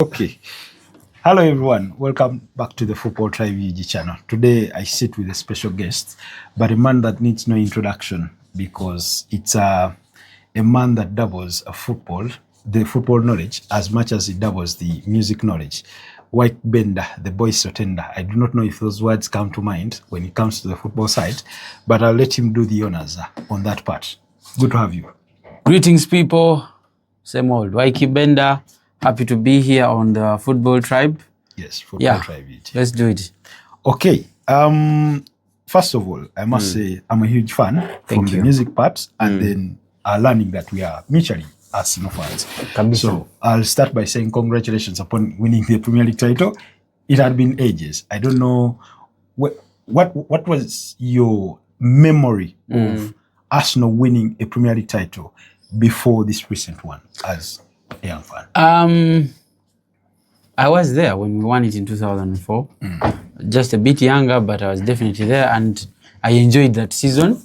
Okay. Hello, everyone. Welcome back to the Football Tribe UG channel. Today, I sit with a special guest, but a man that needs no introduction because it's a man that doubles the football knowledge as much as it doubles the music knowledge. Ykee Benda, the voice tender. I do not know if those words come to mind when it comes to the football side, but I'll let him do the honors on that part. Good to have you. Greetings, people. Same old. Ykee Benda. Happy to be here on the Football Tribe. Yes, Football Tribe. Let's do it. Okay. First of all, I must say I'm a huge fan from the music parts, and then learning that we are mutually Arsenal fans. So I'll start by saying congratulations upon winning the Premier League title. It had been ages. I don't know what was your memory of Arsenal winning a Premier League title before this recent one as a young fan? I was there when we won it in 2004. Just a bit younger, but I was definitely there, and I enjoyed that season.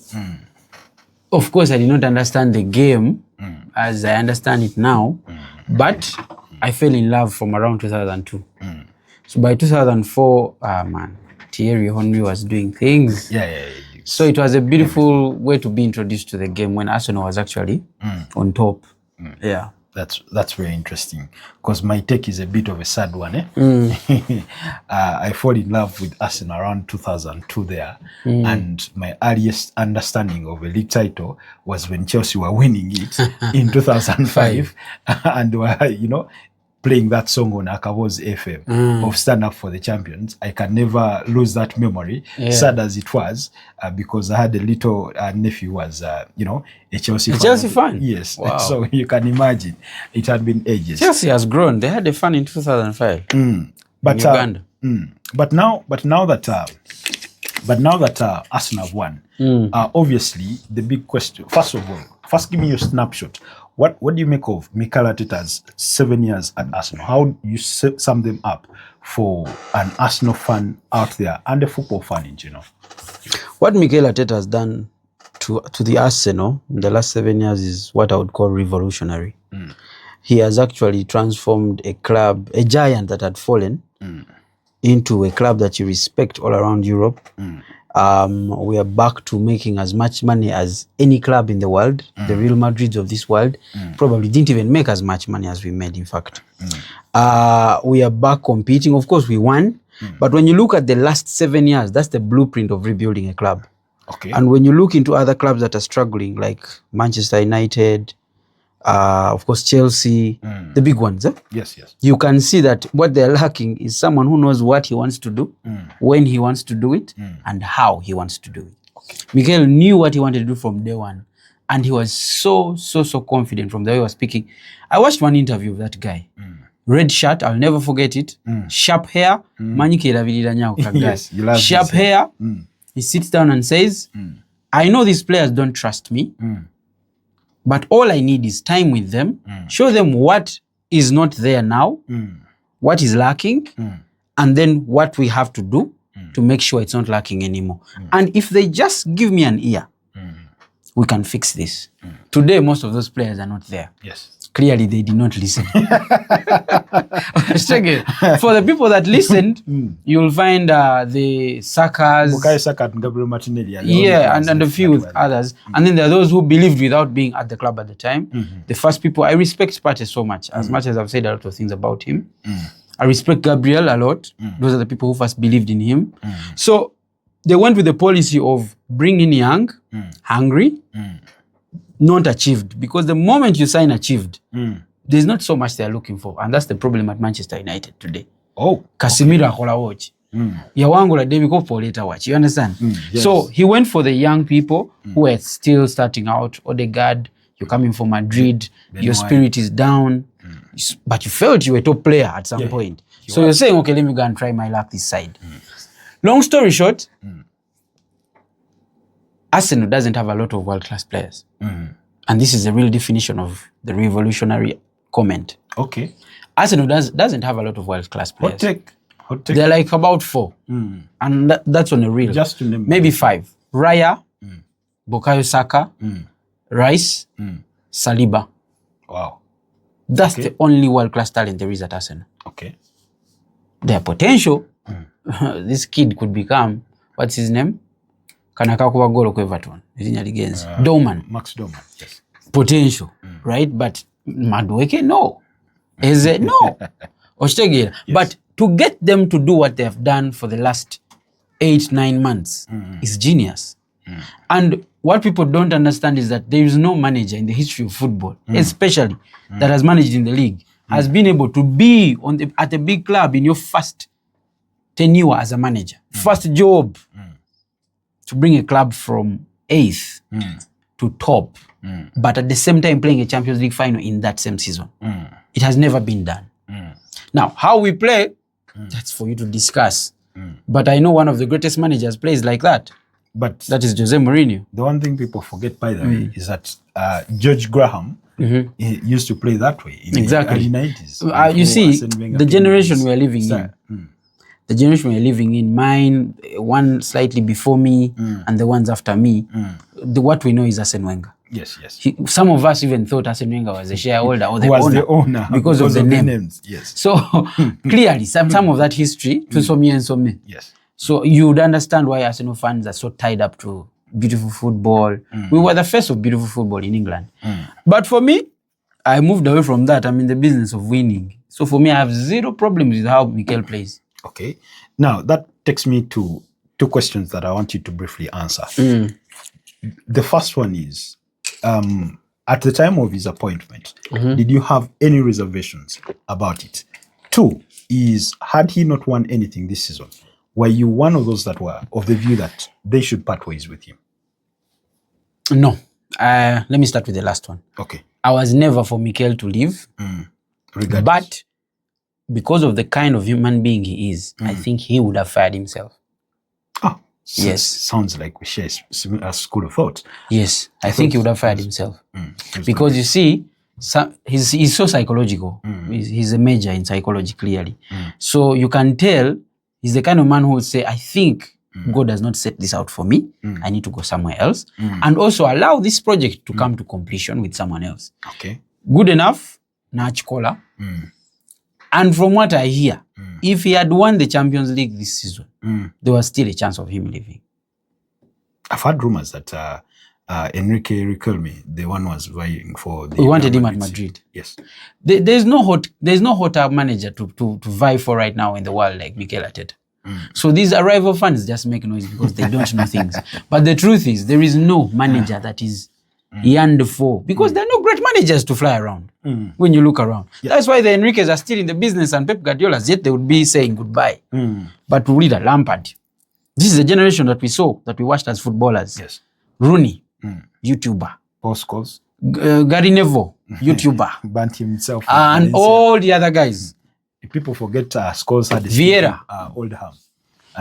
Of course, I did not understand the game as I understand it now, but I fell in love from around 2002. So by 2004, man, Thierry Henry was doing things. So it was a beautiful way to be introduced to the game when Arsenal was actually on top. Yeah. That's very interesting, because my take is a bit of a sad one. I fall in love with Arsenal around 2002 there, and my earliest understanding of a league title was when Chelsea were winning it in 2005, and they were, playing that song on Akavo's FM of Stand Up for the Champions. I can never lose that memory, sad as it was, because I had a little nephew who was, a Chelsea fan. Chelsea fan? Yes. Wow. So you can imagine, it had been ages. Chelsea has grown. They had a fan in 2005 in Uganda. But now that Arsenal have won, obviously the big question, first of all, give me your snapshot. What do you make of Mikel Arteta's 7 years at Arsenal? How do you sum them up for an Arsenal fan out there and a football fan in general? What Mikel Arteta has done to the Arsenal in the last 7 years is what I would call revolutionary. He has actually transformed a club, a giant that had fallen, into a club that you respect all around Europe. We are back to making as much money as any club in the world. The Real Madrids of this world probably didn't even make as much money as we made, in fact. We are back competing. Of course, we won. But when you look at the last 7 years, that's the blueprint of rebuilding a club. Okay. And when you look into other clubs that are struggling, like Manchester United, of course, Chelsea, the big ones. Yes. You can see that what they're lacking is someone who knows what he wants to do, when he wants to do it, and how he wants to do it. Okay. Mikel knew what he wanted to do from day one, and he was so confident from the way he was speaking. I watched one interview of that guy. Red shirt, I'll never forget it. Sharp hair. Yes, sharp hair. He sits down and says, I know these players don't trust me, but all I need is time with them, show them what is not there now, what is lacking, and then what we have to do to make sure it's not lacking anymore. And if they just give me an ear, we can fix this. Today, most of those players are not there. Yes. Clearly, they did not listen. For the people that listened, you'll find the Sakas. Bukayo Saka and Gabriel Martinelli. And a few others. And then there are those who believed without being at the club at the time. The first people, I respect Partey so much, as much as I've said a lot of things about him. I respect Gabriel a lot. Those are the people who first believed in him. So they went with the policy of bringing young, hungry, not achieved, because the moment you sign achieved, there's not so much they're looking for, and that's the problem at Manchester United today. Casemiro akola watch. Yawangula David Kopo later watch. You understand? Yes. So he went for the young people who are still starting out. Odegaard, you're coming from Madrid, your spirit is down, but you felt you were a top player at some point. So you're saying, okay, let me go and try my luck this side. Long story short, Arsenal doesn't have a lot of world-class players. And this is the real definition of the revolutionary comment. Okay. Arsenal doesn't have a lot of world-class players. Hot take. They're like about 4. And that's on a real. Just to name maybe 5. Raya, Bukayo Saka, Rice, Saliba. Wow. That's the only world-class talent there is at Arsenal. Okay. Their potential, this kid could become, what's his name? Kanaka kuba golo ku Everton. Doman. Max Doman, yes. Potential, right? But Madueke, no. Eze, no. Yes. But to get them to do what they have done for the last 8-9 months is genius. And what people don't understand is that there is no manager in the history of football, especially that has managed in the league, has been able to be at a big club in your first tenure as a manager. First job to bring a club from 8th to top, but at the same time playing a Champions League final in that same season. It has never been done. Now, how we play, that's for you to discuss. But I know one of the greatest managers plays like that. But that is Jose Mourinho. The one thing people forget, by the way, is that George Graham he used to play that way in the early 90s. You see, the generation we are living in, the generation we are living in, mine, one slightly before me, and the ones after me, what we know is Arsene Wenger. Yes, yes. Some of us even thought Arsene Wenger was a shareholder or the owner because of the names. Yes. So clearly, some of that history, to so me and so me. Yes. So you would understand why Arsenal fans are so tied up to beautiful football. We were the face of beautiful football in England. But for me, I moved away from that. I'm in the business of winning. So for me, I have zero problems with how Mikel plays. Okay. Now, that takes me to 2 questions that I want you to briefly answer. The first one is, at the time of his appointment, did you have any reservations about it? 2 is, had he not won anything this season, were you one of those that were of the view that they should part ways with him? No. Let me start with the last one. Okay. I was never for Mikel to leave. But because of the kind of human being he is, I think he would have fired himself. Oh, yes. Sounds like we share a school of thought. Yes, I think he would have fired himself. Because you see, he's so psychological. He's a major in psychology, clearly. So you can tell he's the kind of man who would say, I think God does not set this out for me. I need to go somewhere else. And also allow this project to come to completion with someone else. Okay. Good enough, Nachkola. And from what I hear, if he had won the Champions League this season, there was still a chance of him leaving. I've heard rumors that Enrique Riquelme, the one was vying for the... We wanted him at Madrid. Yes. There's no hotter manager to vie for right now in the world like Mikel Arteta. So these arrival fans just make noise because they don't know things. But the truth is, there is no manager that is yearned for, because there are no great managers to fly around when you look around. That's why the Enriques are still in the business and Pep Guardiola's, yet they would be saying goodbye. But we read a Lampard. This is a generation that we saw, that we watched as footballers. Yes. Rooney, YouTuber. Paul Scholes. Gary Neville, YouTuber. Burnt himself. And all the other guys. People forget Scholes had Vieira. Oldham.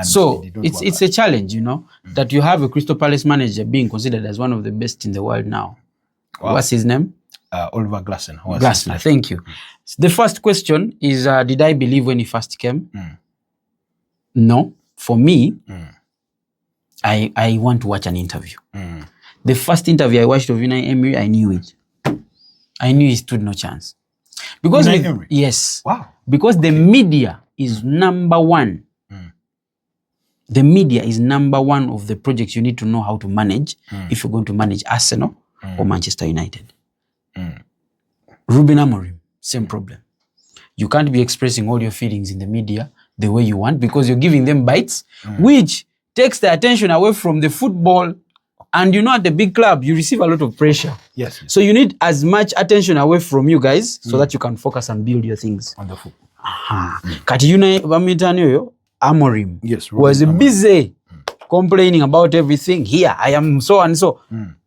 So it's a challenge, you know, that you have a Crystal Palace manager being considered as one of the best in the world now. Wow. What's his name? Oliver Glasner. Glasner, thank you. The first question is, did I believe when he first came? No. For me, I want to watch an interview. The first interview I watched of Unai Emery, I knew it. I knew he stood no chance. Because yes. Wow. Because the media is number one. The media is number one of the projects you need to know how to manage if you're going to manage Arsenal or Manchester United. Ruben Amorim, same problem. You can't be expressing all your feelings in the media the way you want, because you're giving them bites, which takes the attention away from the football. And you know, at the big club, you receive a lot of pressure. Yes. So you need as much attention away from you guys so that you can focus and build your things. On the football. Kati Unai Amorim was busy complaining about everything. Here, I am so and so.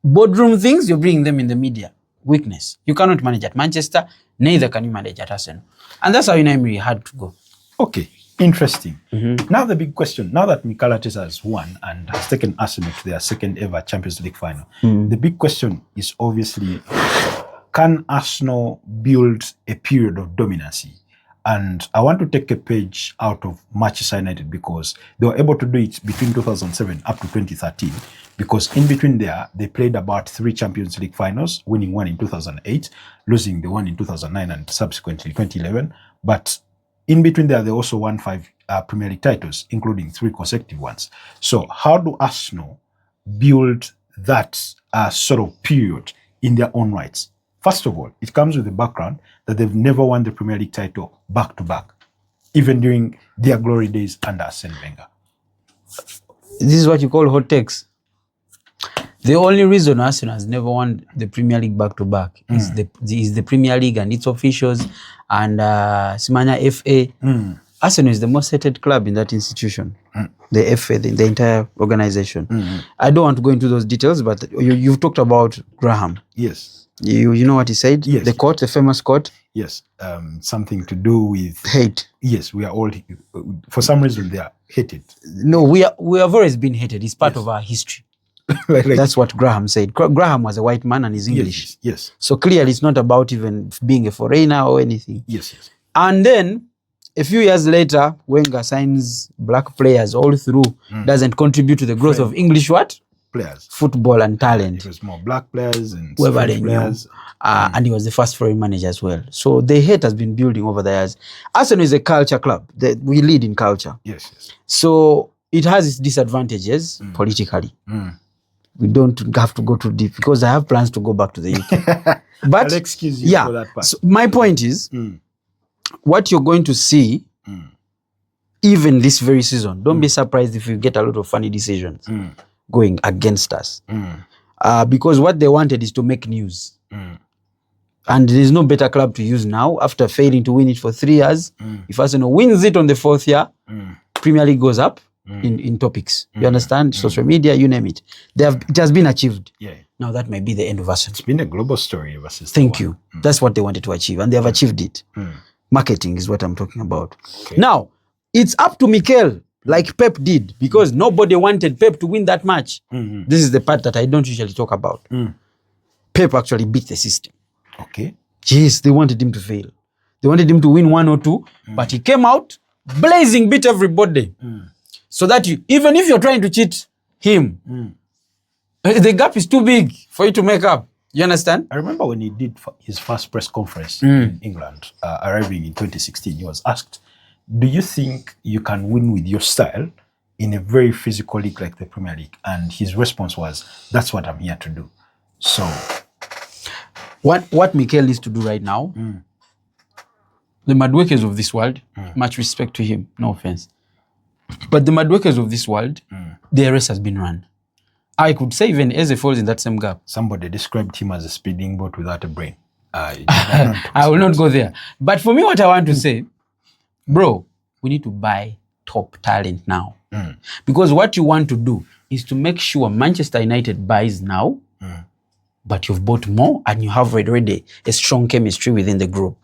Boardroom things, you're bringing them in the media. Weakness. You cannot manage at Manchester, neither can you manage at Arsenal. And that's how Unai Emery had to go. Okay, interesting. Now the big question, now that Mikel Arteta has won and has taken Arsenal to their second ever Champions League final, the big question is obviously, can Arsenal build a period of dominancy? And I want to take a page out of Manchester United, because they were able to do it between 2007 up to 2013. Because in between there, they played about 3 Champions League finals, winning one in 2008, losing the one in 2009 and subsequently 2011. But In between there, they also won 5 Premier League titles, including 3 consecutive ones. So how do Arsenal build that sort of period in their own rights? First of all, it comes with the background that they've never won the Premier League title back-to-back, even during their glory days under Arsene Wenger. This is what you call hot takes. The only reason Arsenal has never won the Premier League back-to-back is the Premier League and its officials and Simanya FA. Arsenal is the most hated club in that institution, the FA, the entire organization. I don't want to go into those details, but you've talked about Graham. Yes. You know what he said? Yes. The quote, the famous quote? Yes. Something to do with hate. Yes, we are all, for some reason, they are hated. No, we have always been hated. It's part of our history. That's what Graham said. Graham was a white man and he's English. Yes. So clearly it's not about even being a foreigner or anything. Yes. And then a few years later, Wenger signs black players all through, doesn't contribute to the growth of English what? Players. Football and talent. It was more black players and whoever they players. And he was the first foreign manager as well. So the hate has been building over the years. Arsenal is a culture club. We lead in culture. Yes. So it has its disadvantages politically. We don't have to go too deep because I have plans to go back to the UK. But I'll excuse you for that part. So my point is, what you're going to see, even this very season, don't be surprised if you get a lot of funny decisions going against us. Because what they wanted is to make news. And there's no better club to use now after failing to win it for 3 years. If Arsenal wins it on the 4th year, Premier League goes up in topics. You understand? Social media, you name it. It has been achieved. Yeah. Now that might be the end of Arsenal. It's been a global story ever since. Thank you. That's what they wanted to achieve, and they have achieved it. Marketing is what I'm talking about. Okay. Now, it's up to Mikel, like Pep did, because nobody wanted Pep to win that match. This is the part that I don't usually talk about. Pep actually beat the system. Okay. Yes, they wanted him to fail. They wanted him to win 1 or 2, but he came out blazing, beat everybody. So that even if you're trying to cheat him, the gap is too big for you to make up. You understand? I remember when he did his first press conference in England, arriving in 2016, he was asked, do you think you can win with your style in a very physical league like the Premier League? And his response was, that's what I'm here to do. So what Mikel needs to do right now, the Madwakers of this world, much respect to him, no offense, but the Madwakers of this world, their race has been run. I could say even Eze falls in that same gap. Somebody described him as a speeding boat without a brain. I will not go there. But for me, what I want to say, bro, we need to buy top talent now. Because what you want to do is to make sure Manchester United buys now, but you've bought more and you have already a strong chemistry within the group.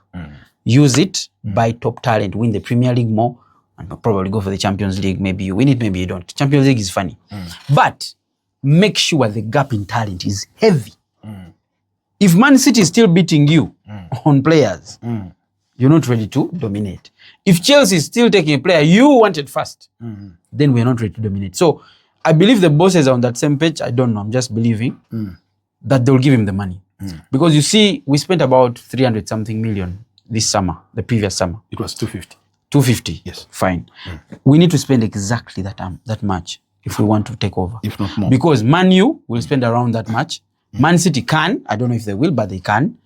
Use it, buy top talent, win the Premier League more, and probably go for the Champions League. Maybe you win it, maybe you don't. Champions League is funny. But make sure the gap in talent is heavy. If Man City is still beating you on players, you're not ready to dominate. If Chelsea is still taking a player you wanted first, then we're not ready to dominate. So I believe the bosses are on that same page. I don't know. I'm just believing that they'll give him the money. Because you see, we spent about 300 something million this summer, the previous summer. It was 250. 250? Yes. Fine. We need to spend exactly that much if we want to take over. If not more. Because Man U will spend around that much. Man City can. I don't know if they will, but they can.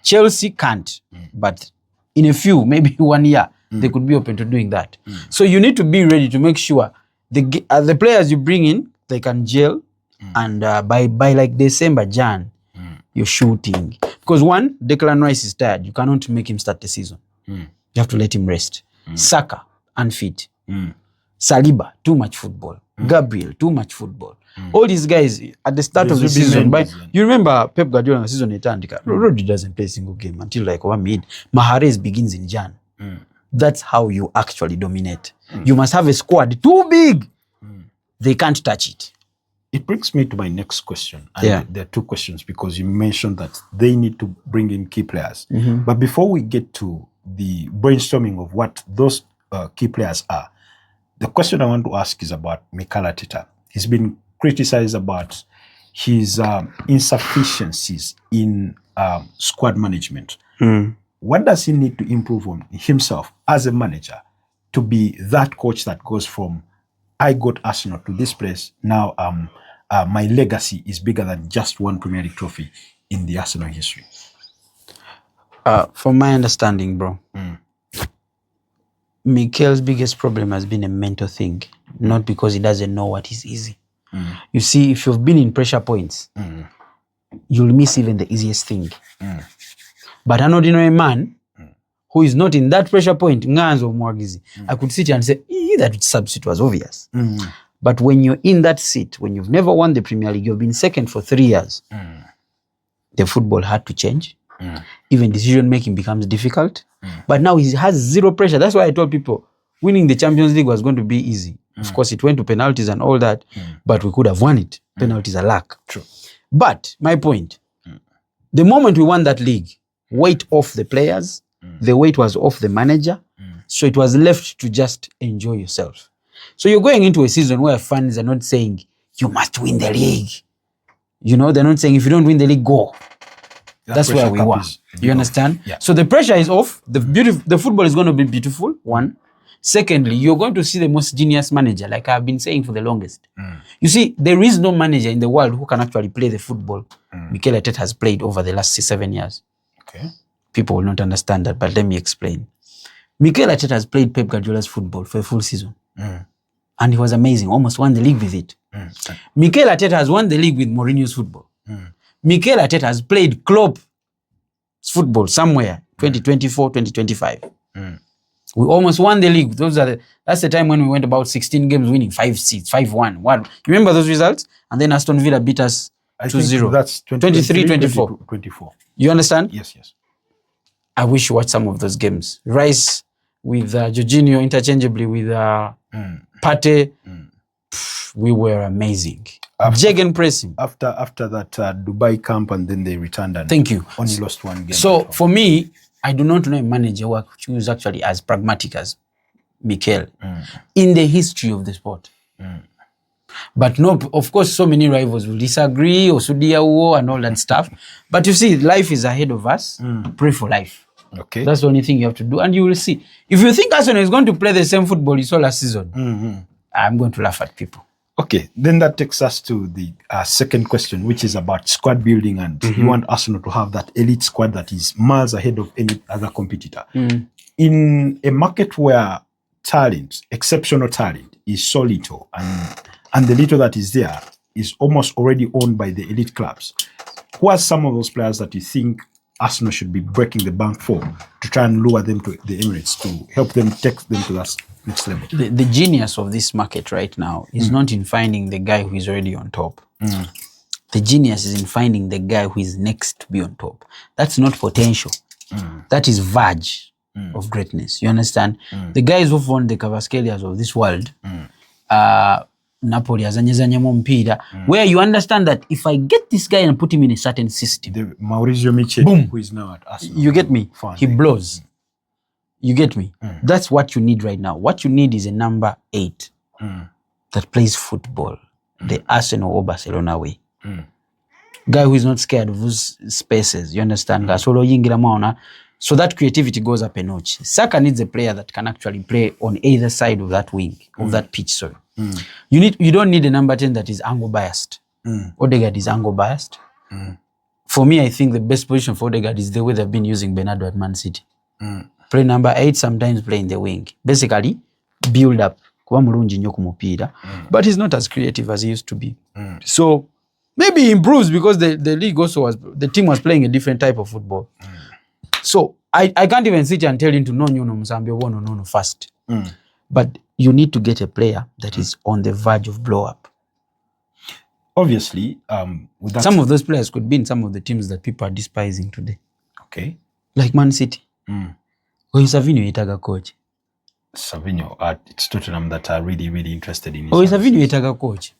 Chelsea can't. But in a few, maybe 1 year, they could be open to doing that. So you need to be ready to make sure the players you bring in, they can gel. And by like December, Jan, you're shooting. Because one, Declan Rice is tired. You cannot make him start the season. You have to let him rest. Saka, unfit. Saliba, too much football. Gabriel, too much football. All these guys at the start of the season, you remember Pep Guardiola in the season 8, Rodri doesn't play a single game until like mid. Mahrez begins in Jan. That's how you actually dominate. You must have a squad too big. They can't touch it. It brings me to my next question. And there are 2 questions because you mentioned that they need to bring in key players. But before we get to the brainstorming of what those key players are, the question I want to ask is about Mikel Arteta. He's been criticized about his insufficiencies in squad management. what does he need to improve on himself as a manager to be that coach that goes from, I got Arsenal to this place, now my legacy is bigger than just one Premier League trophy in the Arsenal history? From my understanding, bro, Mikel's biggest problem has been a mental thing, not because he doesn't know what is easy. You see, if you've been in pressure points, you'll miss even the easiest thing. But an ordinary man who is not in that pressure point, I could sit here and say, that substitute was obvious. But when you're in that seat, when you've never won the Premier League, you've been second for 3 years, the football had to change. Even decision making becomes difficult. But now he has zero pressure. That's why I told people winning the Champions League was going to be easy. Of course, it went to penalties and all that, but we could have won it. Penalties are luck. True. But my point, the moment we won that league, weight off the players, the weight was off the manager, so it was left to just enjoy yourself. So you're going into a season where fans are not saying, you must win the league. You know, they're not saying, if you don't win the league, go. That's where we were. You understand? Yeah. So the pressure is off. The football is going to be beautiful, one. Secondly, you're going to see the most genius manager, like I've been saying for the longest. You see, there is no manager in the world who can actually play the football Mikel Arteta has played over the last 7 years. Okay. People will not understand that, but let me explain. Mikel Arteta has played Pep Guardiola's football for a full season. And he was amazing, almost won the league with it. Mikel Arteta has won the league with Mourinho's football. Mikel Arteta has played Klopp's football somewhere, 2024, 2025. We almost won the league. That's the time when we went about 16 games winning, 5 seats, 5-1. You remember those results? And then Aston Villa beat us 2-0. That's 23, 24. 24. You understand? Yes. I wish you watched some of those games. Rice with Jorginho interchangeably with Partey. We were amazing. Gegenpressing. After that Dubai camp, and then they returned and thank you. Only lost 1 game. So for me, I do not know a manager who is actually as pragmatic as Mikel in the history of the sport. But no, of course, so many rivals will disagree, or Sudiawo and all that stuff. But you see, life is ahead of us. Pray for life. Okay. That's the only thing you have to do, and you will see. If you think Arsenal is going to play the same football you saw last season, I'm going to laugh at people. Okay, then that takes us to the second question, which is about squad building, and you want Arsenal to have that elite squad that is miles ahead of any other competitor. In a market where talent, exceptional talent, is so little, and the little that is there is almost already owned by the elite clubs, who are some of those players that you think Arsenal should be breaking the bank for to try and lure them to the Emirates, to help them take them to that next level? The genius of this market right now is not in finding the guy who is already on top. The genius is in finding the guy who is next to be on top. That's not potential. That is verge of greatness. You understand? The guys who've won the Cavaskelias of this world, Napoli, where you understand that if I get this guy and put him in a certain system, the Maurizio Michel, boom, who is now at Arsenal. You get me? He blows. You get me? That's what you need right now. What you need is a number 8 that plays football the Arsenal or Barcelona way. Guy who is not scared of those spaces. You understand? So that creativity goes up a notch. Saka needs a player that can actually play on either side of that wing, of that pitch. Sorry. You don't need a number 10 that is angle biased. Odegaard is angle biased. For me, I think the best position for Odegaard is the way they've been using Bernardo at Man City. Play number 8, sometimes play in the wing. Basically, build up. But he's not as creative as he used to be. So maybe he improves because the league also the team was playing a different type of football. So I can't even sit and tell him to no fast. But you need to get a player that is on the verge of blow up. Obviously, some of those players could be in some of the teams that people are despising today. Okay. Like Man City. Savinho itaga coach. Savinho, it's Tottenham that are really, really interested in his Savinho itaga coach.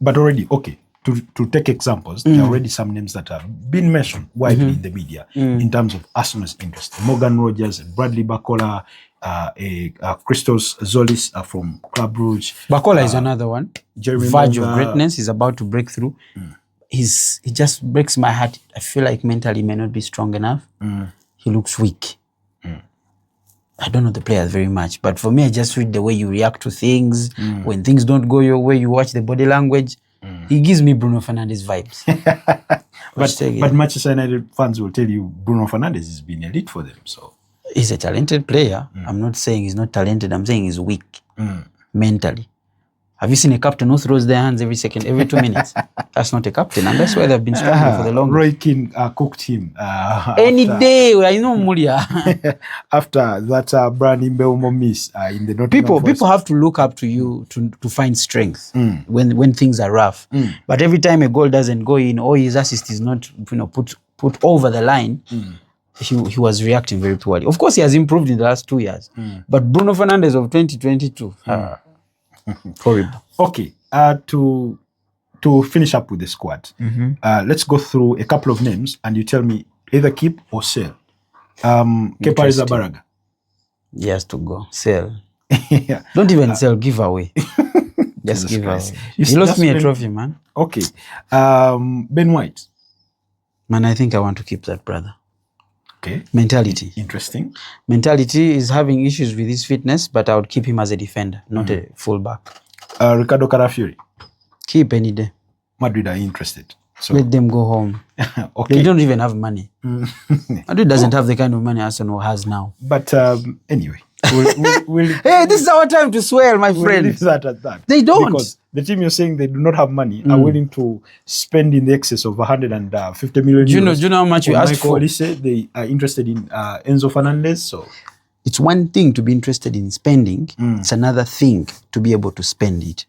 But already, okay, to take examples, there are already some names that have been mentioned widely in the media in terms of Arsenal's interest. Morgan Rogers, Bradley Barcola, Christos Zolis from Club Brugge. Barcola is another one. Jeremy Verge Menga. of greatness is about to break through. He just breaks my heart. I feel like mentally he may not be strong enough. he looks weak. I don't know the players very much, but for me, I just read the way you react to things. When things don't go your way, you watch the body language. He gives me Bruno Fernandes vibes. but Manchester United fans will tell you Bruno Fernandes has been elite for them. So he's a talented player. I'm not saying he's not talented. I'm saying he's weak mentally. Have you seen a captain who throws their hands every 2 minutes? That's not a captain, and that's why they've been struggling for the longest. Roy Keane cooked him. Any day, I know Mulia. After that Brian Mbeumo miss in the Nottingham people have to look up to you to find strength when things are rough. But every time a goal doesn't go in or his assist is not put over the line, he was reacting very poorly. Of course, he has improved in the last 2 years. But Bruno Fernandes of 2022. Horrible. Okay, to finish up with the squad, let's go through a couple of names and you tell me either keep or sell. Kepa Arrizabalaga. He has to go. Sell. Don't even sell, give away. Just give away. He lost me a trophy, man. Okay. Ben White. Man, I think I want to keep that brother. Okay. Mentality. Interesting. Mentality is having issues with his fitness, but I would keep him as a defender, not a fullback. Ricardo Carafiori. Keep any day. Madrid are interested. So let them go home. Okay. They don't even have money. Madrid doesn't have the kind of money Arsenal has now. But anyway. We'll hey, this is our time to swear, my friend. Leave that at that. They don't. Because the team you're saying they do not have money are willing to spend in the excess of 150 million euros. Do you know how much you asked for? They are interested in Enzo Fernandez. So it's one thing to be interested in spending. It's another thing to be able to spend it.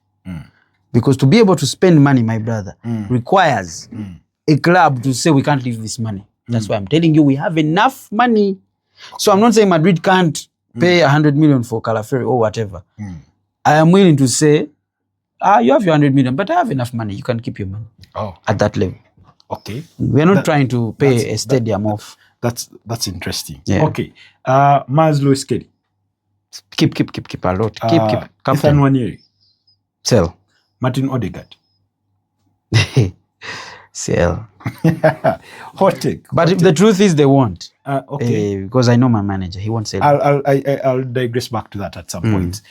Because to be able to spend money, my brother, requires a club to say we can't leave this money. That's why I'm telling you we have enough money. So I'm not saying Madrid can't pay 100 million for Calafiori or whatever. I am willing to say, you have your 100 million, but I have enough money. You can keep your money at that level. Okay. We're not trying to pay a stadium off. That's interesting. Yeah. Okay. Miles Lewis Kelly. Keep a lot. Keep. Ethan Nwaneri. Sell. Martin Odegaard. Sell. Hot take. But the truth is they won't. Okay. Because I know my manager. He won't sell. I'll digress back to that at some point.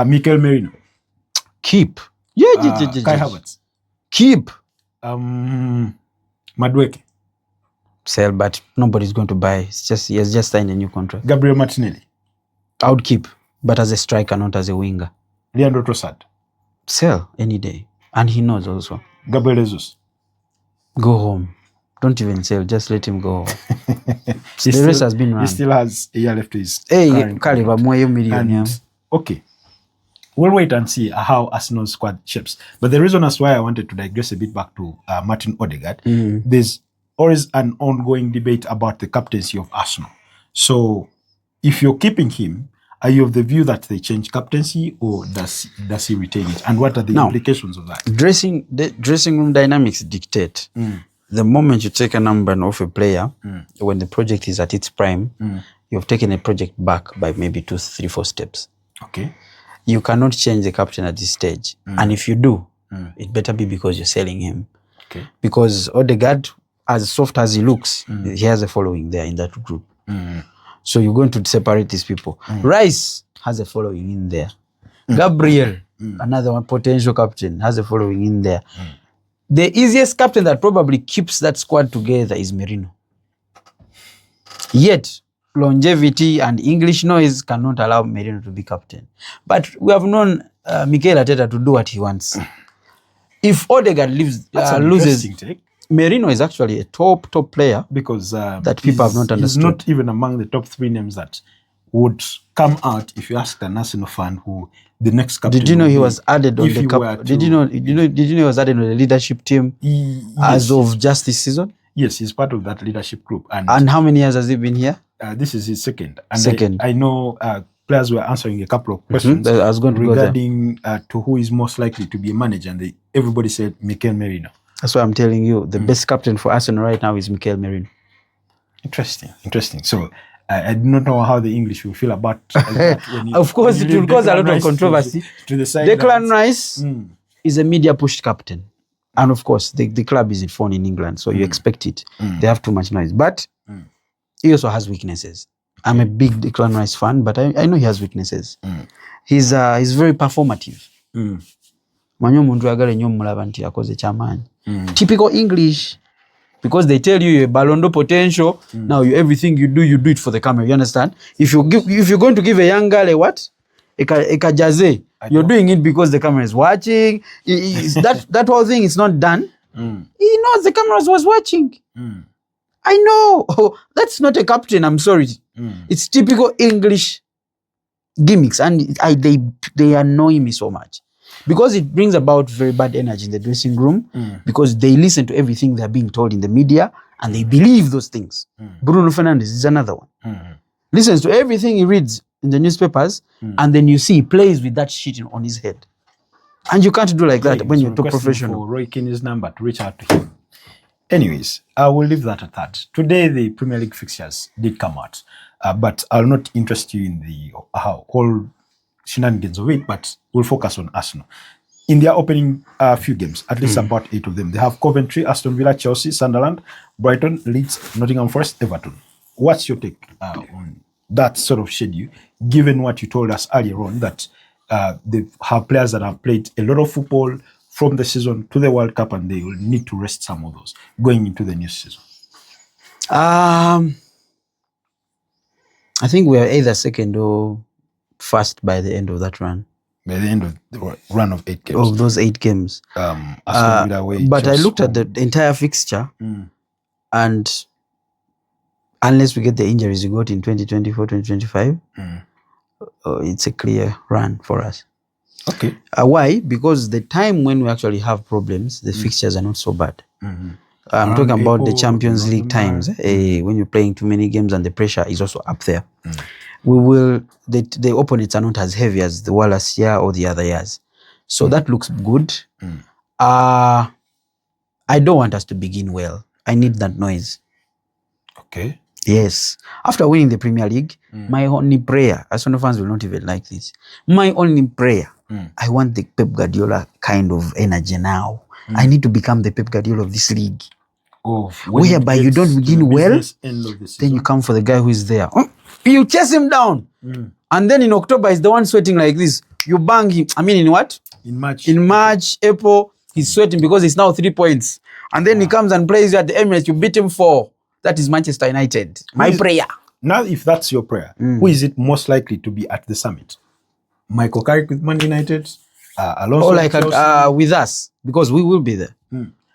Mikel Merino. Keep. Kai Havertz. Keep. Madueke. Sell, but nobody's going to buy. He has just signed a new contract. Gabriel Martinelli. I would keep, but as a striker, not as a winger. Leandro Trossard. Sell any day. And he knows also. Gabriel Jesus. Go home. Don't even sell. Just let him go home. The race has been run. He still has a year left to his okay. We'll wait and see how Arsenal's squad shapes. But the reason as why I wanted to digress a bit back to Martin Odegaard, there's always an ongoing debate about the captaincy of Arsenal. So if you're keeping him, are you of the view that they change captaincy or does he retain it? And what are the implications of that? The dressing room dynamics dictate. The moment you take a number off a player, when the project is at its prime, you've taken a project back by maybe 2, 3, 4 steps. Okay. You cannot change the captain at this stage. And if you do, it better be because you're selling him. Okay. Because Odegaard, as soft as he looks, he has a following there in that group. So you're going to separate these people. Rice has a following in there. Gabriel, another one potential captain, has a following in there. The easiest captain that probably keeps that squad together is Merino. Yet, longevity and English noise cannot allow Merino to be captain. But we have known Mikel Arteta to do what he wants. If Odegaard loses, Merino is actually a top player because that people have not understood. He's not even among the top 3 names that would come out if you ask an Arsenal fan who the next captain. Did you know he was added on the Did you know he was added on the leadership team as of just this season? Yes, he's part of that leadership group. And how many years has he been here? This is his second. And second. I know players were answering a couple of questions I was going to regarding to who is most likely to be a manager, and everybody said Mikel Merino. That's why I'm telling you, the best captain for Arsenal right now is Mikel Merino. Interesting. So I do not know how the English will feel about that. Of course, it will cause a lot of controversy. To the side Declan Rice is a media-pushed captain. And of course, the club is phone in England, so you expect it. They have too much noise. But he also has weaknesses. I'm a big Declan Rice fan, but I know he has weaknesses. He's very performative. Manyo muntu agale nnyo mulaba nti yakoze kyamaanyi. Typical English, because they tell you you're a Ballon d'Or potential. Now everything you do it for the camera. You understand? If you're going to give a young girl a what? A kajaze, you're doing it because the camera is watching. That whole thing is not done. He knows the cameras was watching. I know. Oh, that's not a captain. I'm sorry. It's typical English gimmicks, and they annoy me so much because it brings about very bad energy in the dressing room because they listen to everything they're being told in the media and they believe those things. Bruno Fernandes is another one. Listens to everything he reads in the newspapers, and then you see he plays with that shit on his head. And you can't do like that when you're top professional. For Roy Keane's number to reach out to him. Anyways, I will leave that at that. Today, the Premier League fixtures did come out, but I'll not interest you in the whole shenanigans of it, but we'll focus on Arsenal. In their opening few games, at least about 8 of them, they have Coventry, Aston Villa, Chelsea, Sunderland, Brighton, Leeds, Nottingham Forest, Everton. What's your take on that sort of schedule, given what you told us earlier on, that they have players that have played a lot of football from the season to the World Cup, and they will need to rest some of those going into the new season? I think we are either second or first by the end of that run. By the end of the run of 8 games. Of those 8 games. Aston Villa away, but I looked home. at the entire fixture, and unless we get the injuries we got in 2024, 2025, it's a clear run for us. Okay. Why? Because the time when we actually have problems, the fixtures are not so bad. I'm talking about the Champions League times, when you're playing too many games and the pressure is also up there. The opponents are not as heavy as the last year or the other years. So that looks good. I don't want us to begin well. I need that noise. Okay. Yes. After winning the Premier League, my only prayer, Arsenal fans will not even like this, my only prayer, I want the Pep Guardiola kind of energy now. I need to become the Pep Guardiola of this league. Whereby you don't begin well, then you come for the guy who is there. You chase him down. And then in October, he's the one sweating like this. You bang him. I mean, in what? In March. In March, April, he's sweating because it's now 3 points. And then he comes and plays you at the Emirates. You beat him 4. That is Manchester United. My prayer. Now, if that's your prayer, who is it most likely to be at the summit? Michael Carrick with Man United? Alonso with us, because we will be there.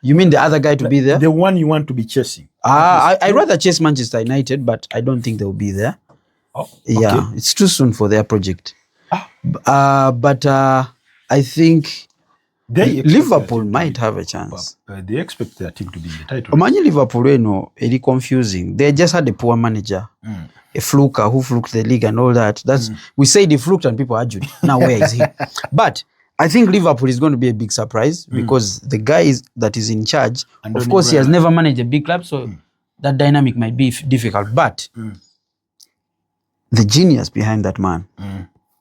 You mean the other guy to be there? The one you want to be chasing. I'd rather chase Manchester United, but I don't think they'll be there. Okay. Yeah, it's too soon for their project. But I think Liverpool might have a chance. They expect their team to be in the title. Imagine Liverpool, it's confusing. They just had a poor manager, a fluker who fluked the league and all that. We said he fluked and people argued. Now where is he? But I think Liverpool is going to be a big surprise because the guy that is in charge, of course, he has never managed a big club, so that dynamic might be difficult. But the genius behind that man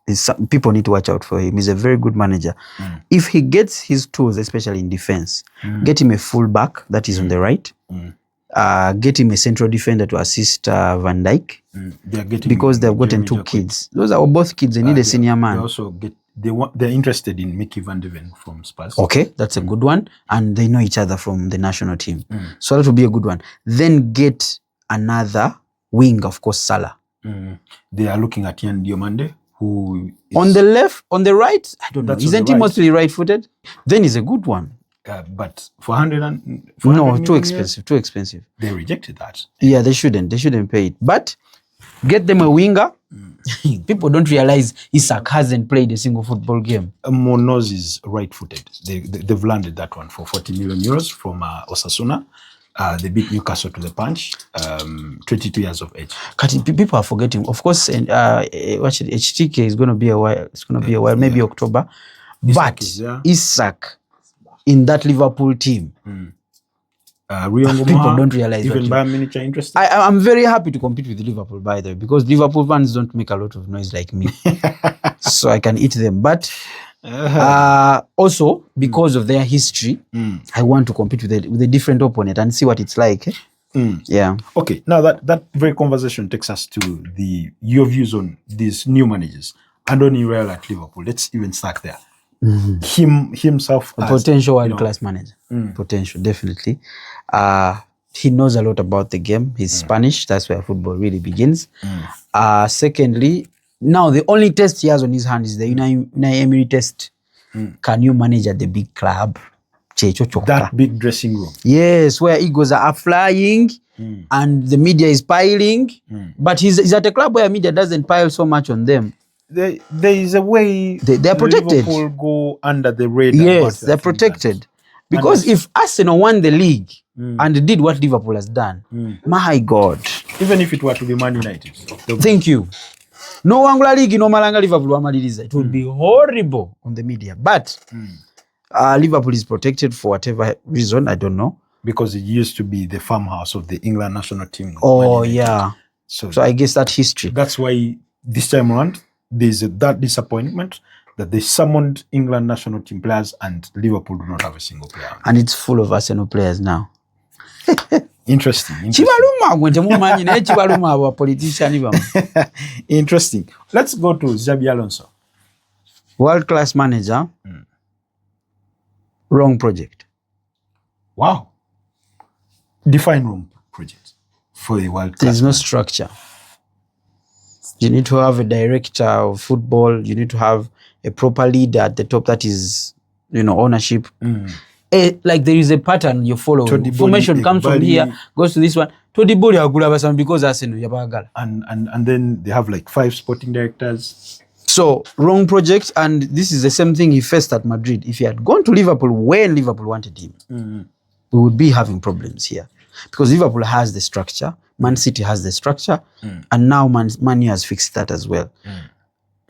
is people need to watch out for him. He's a very good manager. If he gets his tools, especially in defense, get him a full back that is on the right, get him a central defender to assist Van Dijk, because they've gotten 2 kids. Those are both kids. They need a senior man. They also they're interested in Mickey Van de Ven from Spurs. Okay, that's a good one. And they know each other from the national team. So that will be a good one. Then get another wing, of course, Salah. They are looking at Yan Diomande, who is on the left, on the right, I don't know. Isn't he mostly right-footed? Then he's a good one. But 400 no, too expensive. Too expensive. They rejected that. Yeah, they shouldn't. They shouldn't pay it. But get them a winger. People don't realize Isak hasn't played a single football game. Munoz is right-footed. They've landed that one for 40 million euros from Osasuna. They beat Newcastle to the punch. 22 years of age. People are forgetting. Of course, HTK is going to be a while. It's going to be a while, maybe October. But Isak in that Liverpool team. People don't realize even Bayern Munich are interested. I'm very happy to compete with Liverpool, by the way, because Liverpool fans don't make a lot of noise like me. So I can eat them. But also, because of their history, I want to compete with a different opponent and see what it's like. Yeah. Okay, now that very conversation takes us to your views on these new managers. Andoni Raiola at Liverpool. Let's even start there. Himself A as potential world-class manager. Potential, definitely. He knows a lot about the game. He's Spanish. That's where football really begins. Secondly, now the only test he has on his hand is the Unai Emery test. Can you manage at the big club? that big dressing room. Yes, where egos are flying and the media is piling. But he's at a club where media doesn't pile so much on them. There is a way they're protected. Liverpool go under the radar. Yes, they're protected. Because if Arsenal won the league and did what Liverpool has done, my God. Even if it were to be Man United. Thank you. No Angla League, no Malanga Liverpool, it would be horrible on the media. But Liverpool is protected for whatever reason, I don't know. Because it used to be the farmhouse of the England national team. Oh, yeah. So I guess that history. That's why this time around, there's that disappointment that they summoned England national team players and Liverpool do not have a single player. And it's full of Arsenal players now. Interesting. Interesting. Let's go to Xabi Alonso. World-class manager. Wrong project. Wow. Define wrong project for the world-class. There's no structure. You need to have a director of football. You need to have a proper leader at the top that is, ownership. Like there is a pattern you follow. Formation comes from here, goes to this one. Because Arsenal. And then they have like 5 sporting directors. So wrong project, and this is the same thing he faced at Madrid. If he had gone to Liverpool when Liverpool wanted him, we would be having problems here. Because Liverpool has the structure, Man City has the structure, and now Man U has fixed that as well.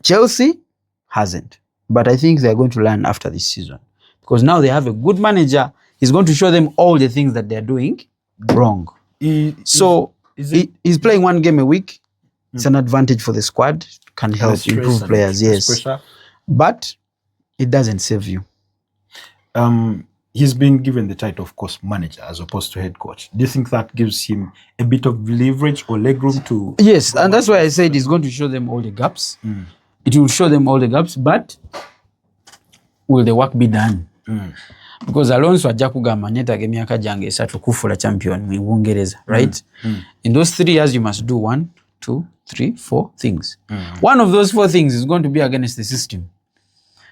Chelsea hasn't. But I think they're going to learn after this season. Because now they have a good manager. He's going to show them all the things that they're doing wrong. He's playing 1 game a week. It's an advantage for the squad. Can help improve players, yes. But it doesn't save you. He's been given the title of course manager as opposed to head coach. Do you think that gives him a bit of leverage or legroom to... Yes, and that's why I said he's going to show them all the gaps. It will show them all the gaps, but will the work be done? Because Alonso ajja kugamba nyetage emyaka gyange 3 kufuula champion mu Bungereza, right? In those 3 years you must do 1, 2, 3, 4 things. One of those 4 things is going to be against the system.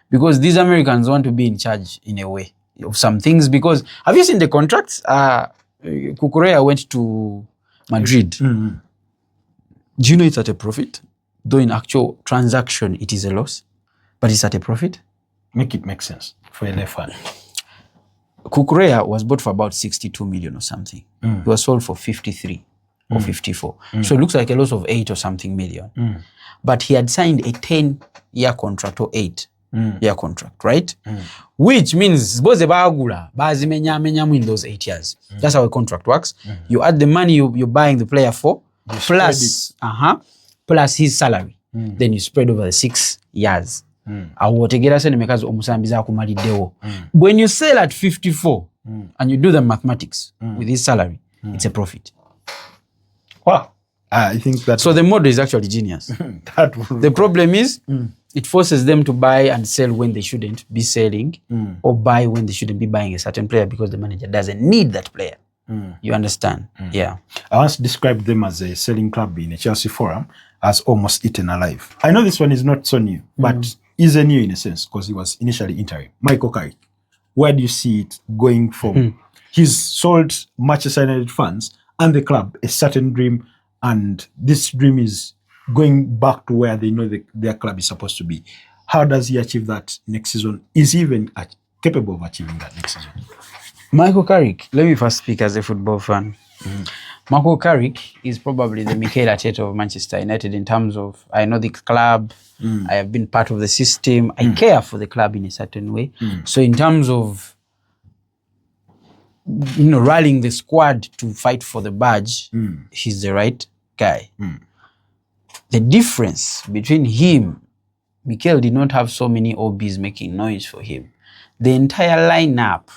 Because these Americans want to be in charge in a way of some things. Because have you seen the contracts? Cucurella went to Madrid. Do you know it's at a profit? Though in actual transaction it is a loss, but it's at a profit. Make it make sense for a left fan. Cucurella was bought for about 62 million or something. He was sold for 53 or 54. So it looks like a loss of 8 or something million. But he had signed a 10-year contract or 8-year contract, right? Which means both bagula bazimenya in those 8 years. That's how a contract works. You add the money you're buying the player for, plus his salary. Then you spread over the 6 years. When you sell at 54 and you do the mathematics with his salary, it's a profit. Wow. I think that... So the model is actually genius. The problem is it forces them to buy and sell when they shouldn't be selling or buy when they shouldn't be buying a certain player because the manager doesn't need that player. You understand? Yeah. I once described them as a selling club in a Chelsea forum as almost eaten alive. I know this one is not so new, but is a new in a sense because he was initially interim. Michael Carrick, where do you see it going from? He's sold Manchester United fans and the club a certain dream, and this dream is going back to where they know their club is supposed to be. How does he achieve that next season? Is he even capable of achieving that next season? Michael Carrick, let me first speak as a football fan. Michael Carrick is probably the Mikel Arteta of Manchester United in terms of, I know the club, I have been part of the system, I care for the club in a certain way. So in terms of, rallying the squad to fight for the badge, he's the right guy. The difference between him, Mikel did not have so many OBs making noise for him. The entire lineup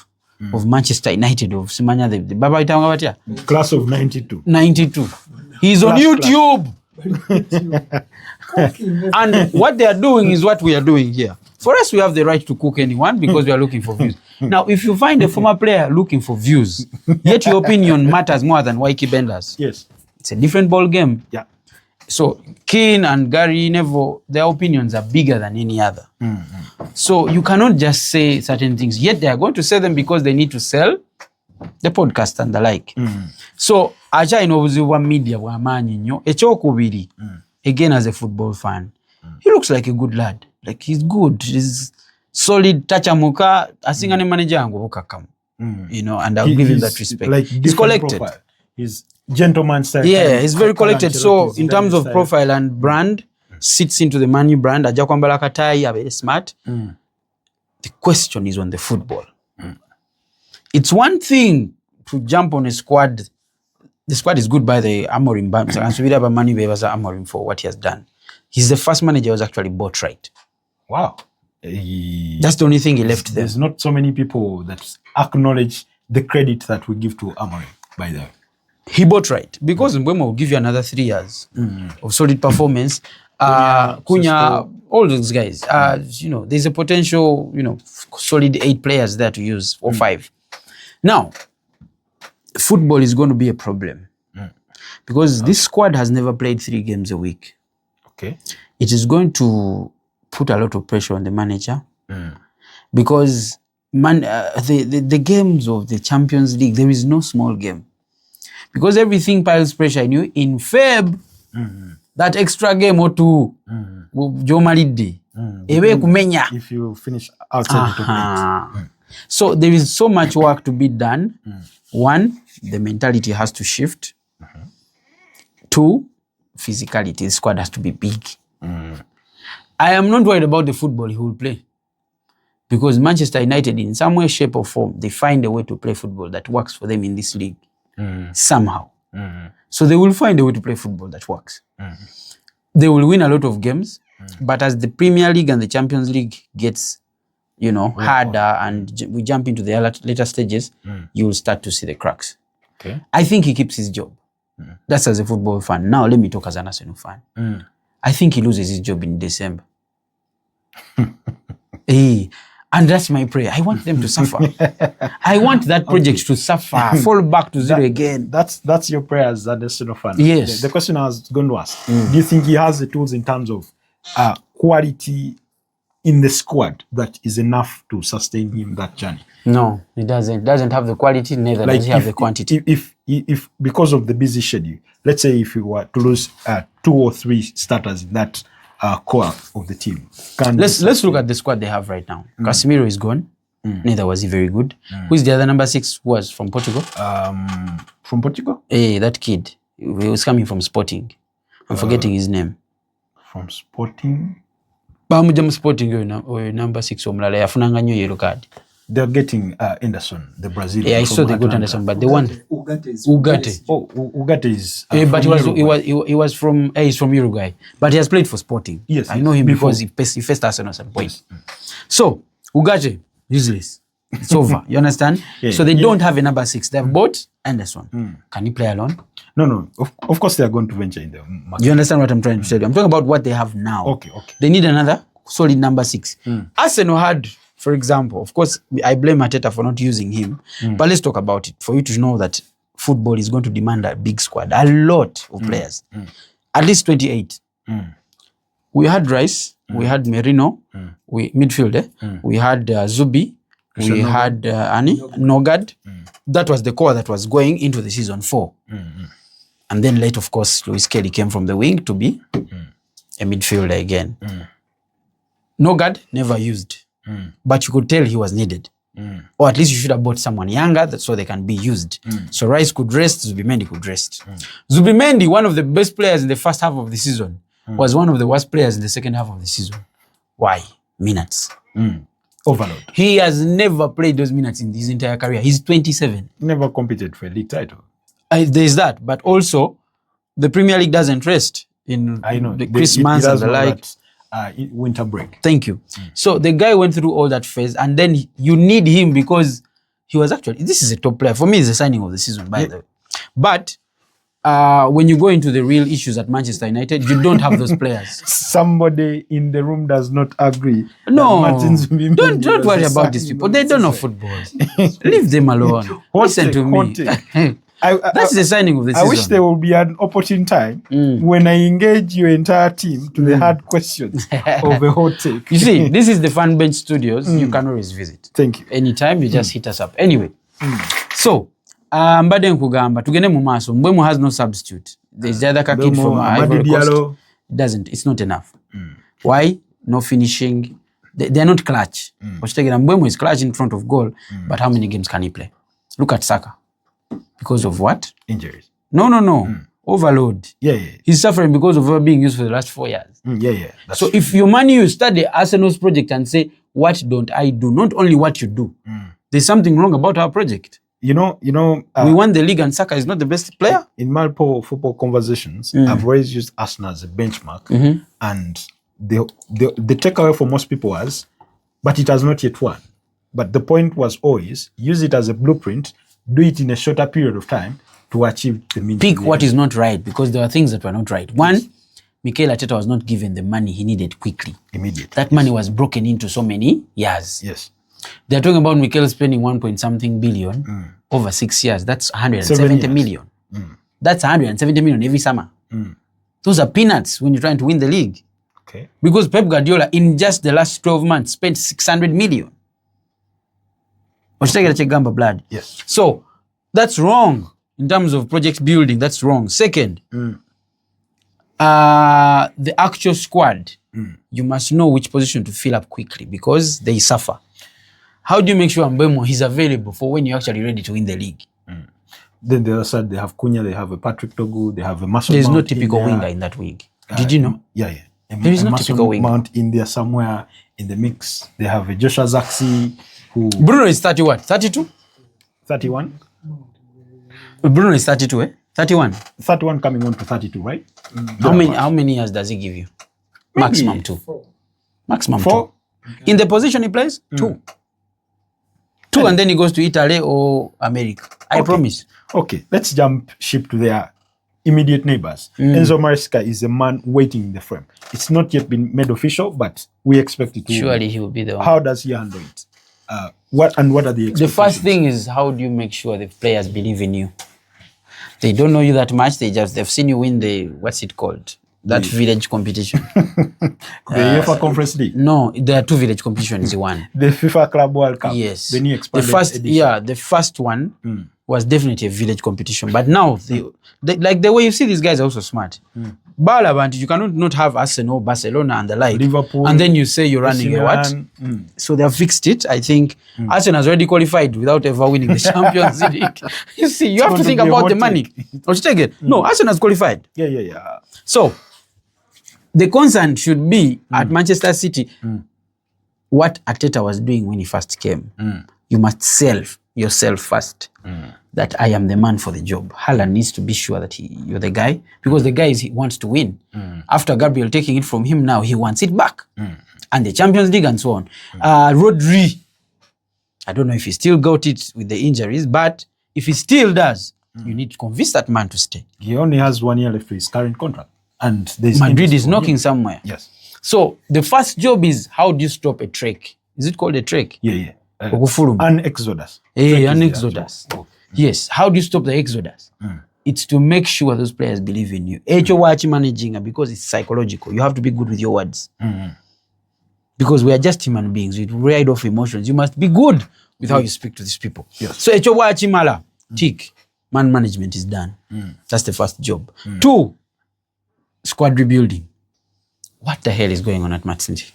of Manchester United of Simanya the Baba itanga batia class of 92. He's on YouTube. And what they are doing is what we are doing here. For us, we have the right to cook anyone because we are looking for views. Now, if you find a former player looking for views, yet your opinion matters more than Ykee Benda's. Yes. It's a different ball game. Yeah. So Keane and Gary Neville, their opinions are bigger than any other. So you cannot just say certain things, yet they are going to say them because they need to sell the podcast and the like. So acha inobuzibu bwa media bwa maanyi nnyo. Ekyokubiri, again as a football fan, he looks like a good lad. Like he's good, he's solid, tachamuka, asinga ne manager yangu okakamu. You know, and I'll give him that respect. Like he's collected. Profile. He's gentleman style. Yeah, he's very collected. So in terms of profile and brand, sits into the Man U brand. Aja kwambala katai, very smart. The question is on the football. It's one thing to jump on a squad. The squad is good by the Amorim. Amorim for what he has done. He's the first manager who was actually bought right. Wow. That's the only thing he left there. There's not so many people that acknowledge the credit that we give to Amorim, by the way. He bought right. Because Mbeumo will give you another 3 years of solid performance. Cunha, all those guys. You know, there's a potential, you know, solid 8 players there to use, or 5. Now, football is going to be a problem. Because this squad has never played 3 games a week. Okay. It is going to put a lot of pressure on the manager. Because the games of the Champions League, there is no small game. Because everything piles pressure on you. In Feb, that extra game or 2, if you finish outside the top 8. So there is so much work to be done. 1, the mentality has to shift. 2, physicality. The squad has to be big. I am not worried about the football he will play. Because Manchester United, in some way, shape or form, they find a way to play football that works for them in this league. Somehow. So they will find a way to play football that works. They will win a lot of games, but as the Premier League and the Champions League gets, you know, harder and we jump into the later stages, you will start to see the cracks. Okay. I think he keeps his job. That's as a football fan. Now let me talk as an Arsenal fan. I think he loses his job in December. And that's my prayer. I want them to suffer. I want that project to suffer, fall back to zero again. That's your prayer as an Arsenal fan. Yes. The question I was going to ask, do you think he has the tools in terms of quality in the squad that is enough to sustain him that journey? No, he doesn't. He doesn't have the quality, neither does he have the quantity. If because of the busy schedule, let's say if you were to lose 2 or 3 starters in that core of the team. Let's look at the squad they have right now. Casemiro is gone. Neither was he very good. Who's the other number 6 who was from Portugal? From Portugal? That kid. He was coming from Sporting. I'm forgetting his name. From Sporting? Sporting or number 6 omulala yafunanga nnyo yellow card. They're getting Anderson, the Brazilian. Yeah, I saw they got Anderson, but the one Ugarte. Oh, Ugarte is. But he was from he's from Uruguay, but he has played for Sporting. Yes, I know him because he faced Arsenal at some point. So Ugarte, useless. It's over. You understand? So they don't have a number 6. They have bought Anderson. Can he play alone? No. Of course they are going to venture in the market. You understand what I'm trying to tell you? I'm talking about what they have now. Okay. They need another solid number 6. Arsenal had, for example, of course, I blame Arteta for not using him, but let's talk about it for you to know that football is going to demand a big squad, a lot of players, at least 28. We had Rice, we had Merino, midfielder, we had Zubi, we had Nogard. That was the core that was going into the season 4. And then late, of course, Luis Kelly came from the wing to be a midfielder again. Nogard never used. But you could tell he was needed. Or at least you should have bought someone younger so they can be used. So Rice could rest, Zubimendi could rest. Zubimendi, one of the best players in the first half of the season, was one of the worst players in the second half of the season. Why? Minutes. Overload. He has never played those minutes in his entire career. He's 27. Never competed for a league title. There's that. But also, the Premier League doesn't rest in the Christmas and the like. Winter break. Thank you. So the guy went through all that phase, and then you need him because He was actually, this is a top player. For me, it's the signing of the season, by the way. But when you go into the real issues at Manchester United, you don't have those players. Somebody in the room does not agree. No, don't worry about these people. They don't know football. Leave them alone. Listen to me. That's the signing of the season. I wish there will be an opportune time when I engage your entire team to the hard questions of a hot take. You see, this is the Fan Bench Studios. You can always visit. Thank you. Anytime, you just hit us up. Anyway, so, mbade nkugamba, tugende mu maaso, Mbeumo has no substitute. There's the other kid from Ivory Coast. It's not enough. Why? No finishing. They're not clutch. Mbeumo is clutch in front of goal, but how many games can he play? Look at Saka. Because of what? Injuries. No. Overload. Yeah. He's suffering because of being used for the last 4 years. Yeah. So if your money, you study Arsenal's project and say, what don't I do? Not only what you do. There's something wrong about our project. You know. We won the league and Saka is not the best player. In multiple football conversations, I've always used Arsenal as a benchmark, and the takeaway for most people was, but it has not yet won. But the point was always use it as a blueprint. Do it in a shorter period of time to achieve the mean. Pick what is not right, because there are things that were not right. One, Mikel Arteta was not given the money he needed quickly. Immediately. That money was broken into so many years. Yes. They're talking about Mikel spending 1.something billion over 6 years. That's 170 million. That's 170 million every summer. Those are peanuts when you're trying to win the league. Okay. Because Pep Guardiola, in just the last 12 months, spent 600 million. Blood. Yes. So that's wrong in terms of project building. That's wrong. Second, the actual squad, you must know which position to fill up quickly because they suffer. How do you make sure Mbeumo is available for when you're actually ready to win the league? Then the other side, they have Cunha, they have a Patrick Togu, they have a Mason There's Mount no typical winger in that wing. Did you know? Yeah. There is no typical winger. Mount in there somewhere in the mix. They have a Joshua Zirkzee, who... Bruno is 30 what? 32? 31? Bruno is 32, eh? 31. 31 coming on to 32, right? How many years does he give you? Maybe maximum 2. 4. Maximum 4? 2. In the position he plays, 2. 2 and then he goes to Italy or America. I promise. Okay, let's jump ship to their immediate neighbors. Enzo Maresca is a man waiting in the frame. It's not yet been made official, but we expect it to. Surely he will be the one. How does he handle it? What are the expectations? The first thing is, how do you make sure the players believe in you? They don't know you that much. They've seen you win the, what's it called? That village competition. The UEFA Conference League. No, there are 2 village competitions. He won. The FIFA Club World Cup. Yes. The new expanded edition. The first one was definitely a village competition. But now, like the way you see, these guys are also smart. Ball advantage, you cannot not have Arsenal, Barcelona and the like. Liverpool. And then you say you're running a what? So they have fixed it. I think Arsenal has already qualified without ever winning the Champions League. You see, you have to think about the money. No, Arsenal has qualified. Yeah. So, the concern should be at Manchester City, what Arteta was doing when he first came. You must sell yourself first. That I am the man for the job. Haaland needs to be sure that you're the guy, because the guy he wants to win. After Gabriel taking it from him, now he wants it back. And the Champions League and so on. Rodri, I don't know if he still got it with the injuries, but if he still does, you need to convince that man to stay. He only has 1 year left for his current contract. And Madrid is knocking somewhere. Yes. So the first job is, how do you stop a trek? Is it called a trek? Yeah. An exodus. An exodus. Yes. How do you stop the exodus? It's to make sure those players believe in you. Watch managing, because it's psychological. You have to be good with your words. Because we are just human beings. We ride off emotions. You must be good with how you speak to these people. Yes. So watch mala, tick. Man management is done. That's the first job. 2, squad rebuilding. What the hell is going on at Man City?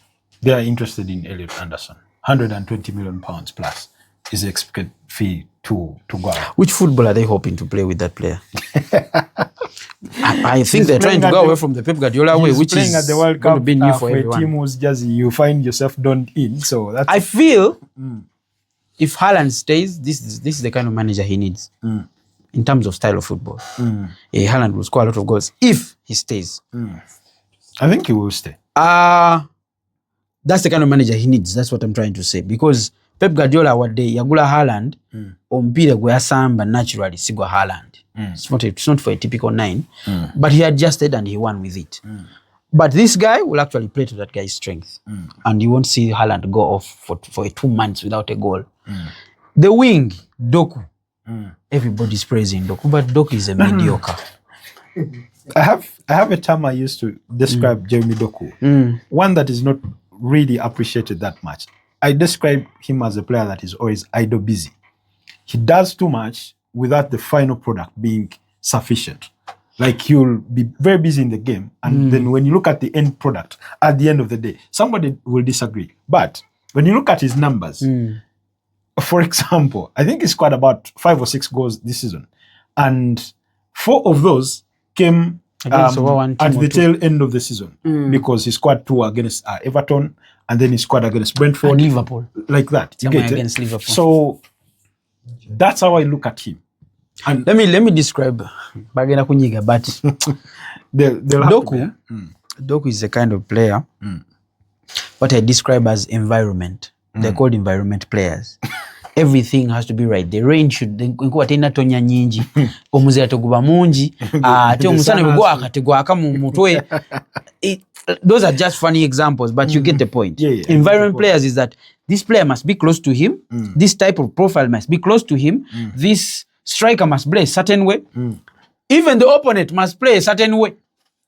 They are interested in Elliot Anderson. £120 million plus is the expected fee to go out. Which football are they hoping to play with that player? I think they're trying to go away from the Pep Guardiola way, which is at the World Cup going to be new for everyone. A team whose jersey you find yourself donned in. So that's I feel if Haaland stays, this is the kind of manager he needs in terms of style of football. Haaland will score a lot of goals if he stays. I think he will stay. That's the kind of manager he needs. That's what I'm trying to say. Because Pep Guardiola wadde yagula Haaland omupiira gwe yasamba naturally sigwa Haaland. It's not for a typical 9, but he adjusted and he won with it. But this guy will actually play to that guy's strength, and you won't see Haaland go off for 2 months without a goal. The wing, Doku. Everybody's praising Doku, but Doku is a mediocre. I have a term I used to describe Jeremy Doku, one that is not really appreciated that much. I describe him as a player that is always idle busy. He does too much without the final product being sufficient. Like he'll be very busy in the game, and then when you look at the end product, at the end of the day, somebody will disagree. But when you look at his numbers, for example, I think he scored about 5 or 6 goals this season, and 4 of those came at the tail end of the season because he scored 2 against Everton, and then he scored against Brentford, and Liverpool, like that. You get against it? Liverpool. So that's how I look at him. And let me describe bagenda kunyiga, but Doku is the kind of player what I describe as environment. They're called environment players. Everything has to be right. The rain should nkuba tena tonya nyingi, omuzira toguba mungi, ate omusana bugwa akategwa akamu mutwe. Those are just funny examples, but you get the point. Environment players is that this player must be close to him, this type of profile must be close to him, this striker must play a certain way, even the opponent must play a certain way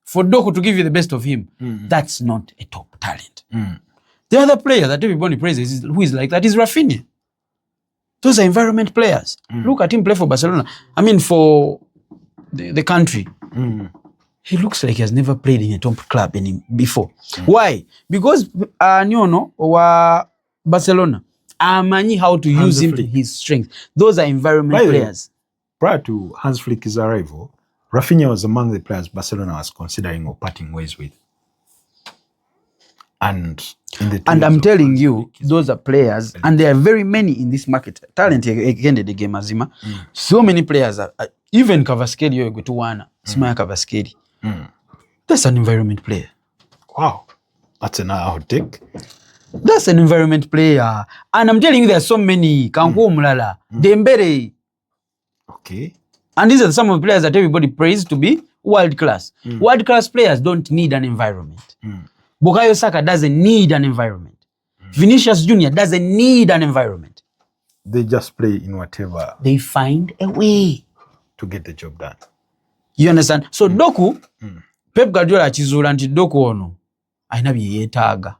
for Doku to give you the best of him. That's not a top talent. The other player that everybody praises who is like that is Rafinha. Those are environment players. Look at him play for Barcelona. I mean, for the country. He looks like he has never played in a top club before. Why? Because Nyono or Barcelona amanyi how to use him to his strength. Those are environment players. Prior to Hans Flick's arrival, Rafinha was among the players Barcelona was considering or parting ways with. And I'm telling you, those are players, and there are very many in this market. Talent again the game azima. So many players are even Kvaratskhelia you go to one Smaya Kvaratskhelia. That's an environment player. Wow. That's an hot take. That's an environment player. And I'm telling you, there are so many. Kanku Mulala, Dembele. Okay. And these are some of the players that everybody prays to be world class. World class players don't need an environment. Bukayo Saka doesn't need an environment. Vinicius Jr. doesn't need an environment. They just play in whatever. They find a way to get the job done. You understand? So Doku, Pep Guardiola chizula nti Doku ono aina byetaga.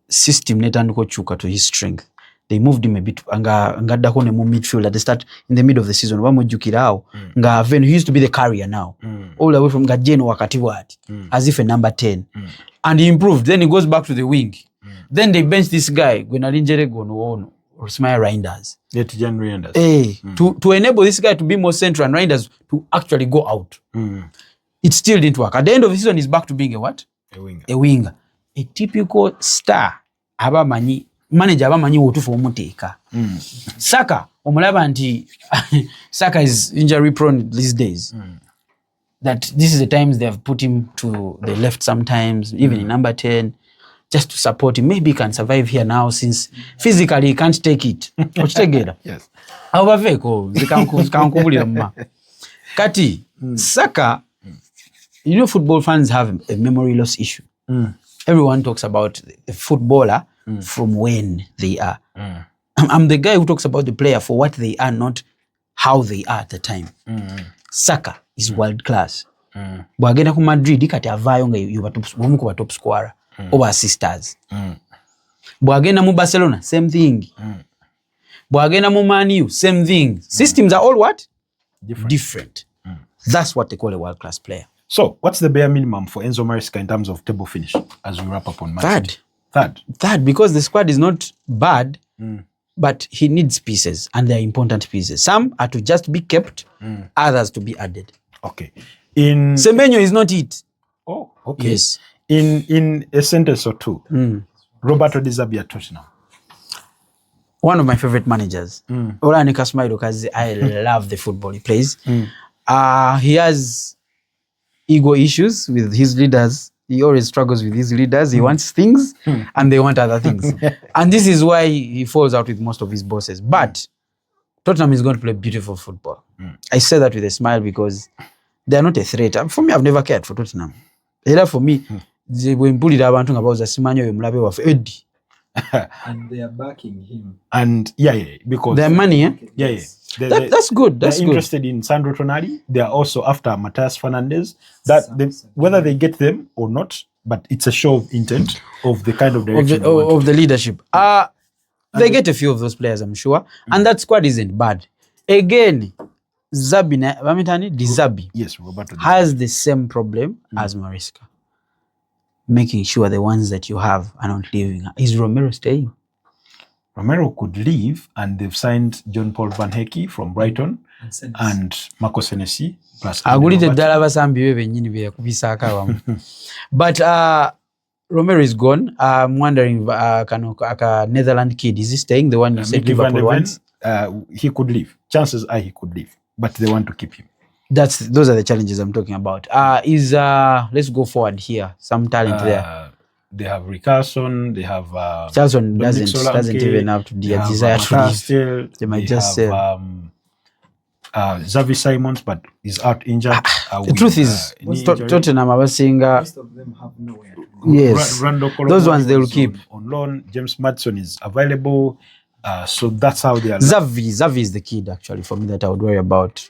System netanduko chuka to his strength. They moved him a bit anga ko ne mu midfield at the start in the middle of the season bamujukirawo nga when he used to be the carrier now all the way from Gajeno wakati wati as if a number 10 and he improved. Then he goes back to the wing. Then they bench this guy Gwenalinjere Gono or Smile Reinders. To enable this guy to be more central and Reinders to actually go out. It still didn't work. At the end of the season he's back to being a what? A winger. A typical star abamanyi manager abamanyi wotufu omuteka. Saka omulaba nti Saka is injury prone these days. That this is the times they have put him to the left sometimes, even in number 10, just to support him. Maybe he can survive here now since physically he can't take it. Yes. Abaveko zikankubulira mma. Kati Saka, you know football fans have a memory loss issue. Everyone talks about the footballer from when they are. I'm the guy who talks about the player for what they are, not how they are at the time. Saka is world class. Bwagenda ku Madrid kati avayo nga yomu ku top scorer over assisters. Bwagenda mu Barcelona same thing. Bwagenda mu Man U same thing. Systems are all what? Different. That's what they call a world class player. So, what's the bare minimum for Enzo Maresca in terms of table finish as we wrap up on Man City? Third, because the squad is not bad, but he needs pieces, and they're important pieces. Some are to just be kept, others to be added. Okay. Semenyo is not it. Oh, okay. Yes. In a sentence or two, Roberto Di Zerbi at Tottenham. One of my favorite managers. Olanika Smile because I love the football he plays. He has ego issues with his leaders he always struggles with his leaders. He wants things and they want other things. And this is why he falls out with most of his bosses. But Tottenham is going to play beautiful football. I say that with a smile because they are not a threat. For me, I've never cared for Tottenham. Either for me, when bullied about Simanyo Mulabe of Eddie. And they are backing him. And because their money, that's good. That's they're interested in Sandro Tonali. They are also after Matthias Fernandes. Whether they get them or not, but it's a show of intent of the kind of direction of the leadership. They get a few of those players, I'm sure, and that squad isn't bad. Again, Dizabi yes, Roberto has the same problem as Maresca. Making sure the ones that you have are not leaving. Is Romero staying? Romero could leave, and they've signed John Paul Van Hecke from Brighton and Marco Senesi. But Romero is gone. I'm wondering, Netherlands kid, is he staying? The one you said Liverpool wants? He could leave. Chances are he could leave, but they want to keep him. Those are the challenges I'm talking about. Let's go forward here. Some talent there. They have Rickarson. They have Charlson doesn't even have to desire to leave. They might just say Xavi Simons, but he's out injured. The truth is, Tottenham are saying most of them have nowhere to go. Yes, those ones they will keep on loan. James Maddison is available. So that's how they are. Xavi is the kid actually for me that I would worry about.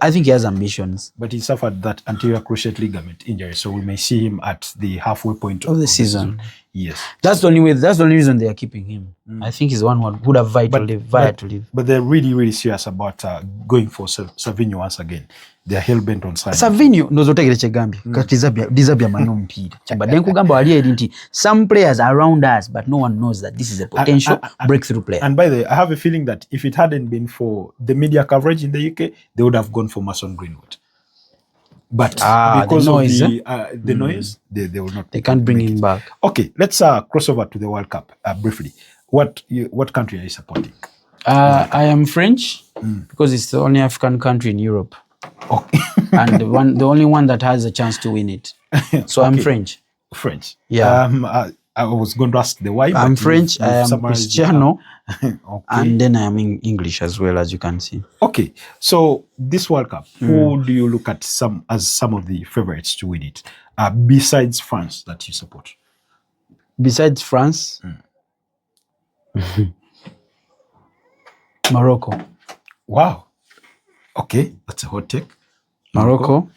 I think he has ambitions. But he suffered that anterior cruciate ligament injury, so we may see him at the halfway point of the season. Yes, that's the only way. That's the only reason they are keeping him. I think he's one who would have to leave. But they're really, really serious about going for Savinho once again. They are hell bent on signing. Savinho nozotegere chegambi Dizabi amano mpira. But then kugamba wali edinti some players around us, but no one knows that this is a potential breakthrough player. And by the way, I have a feeling that if it hadn't been for the media coverage in the UK, they would have gone for Mason Greenwood. But because noise, of the noise, they will not. They can't bring him back. Okay, let's cross over to the World Cup briefly. What country are you supporting? I am French because it's the only African country in Europe. Okay. And the only one that has a chance to win it. So I'm French. French. Yeah. I was going to ask the why. I'm French. I am Cristiano. Okay. And then I am in English as well, as you can see. Okay. So this World Cup, who do you look at as some of the favorites to win it? Besides France that you support? Besides France? Morocco. Wow. Okay, that's a hot take. Morocco.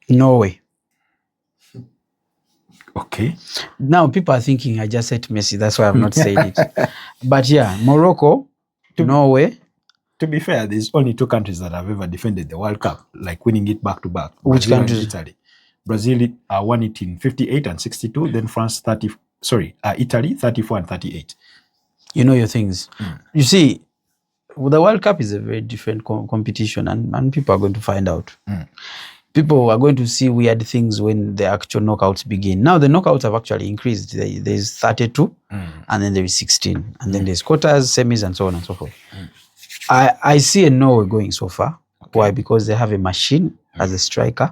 Norway. Okay. Now people are thinking I just said Messi, that's why I've not said it. But yeah, Morocco, Norway. To be fair, there's only two countries that have ever defended the World Cup, like winning it back to back. Which countries? Italy. Brazil won it in 58 and 62, then Italy 34 and 38. You know your things. You see, the World Cup is a very different competition and people are going to find out. People are going to see weird things when the actual knockouts begin. Now the knockouts have actually increased. There's 32 and then there is 16 and then there's quarters, semis and so on and so forth. I see a Norway going so far. Okay. Why? Because they have a machine as a striker.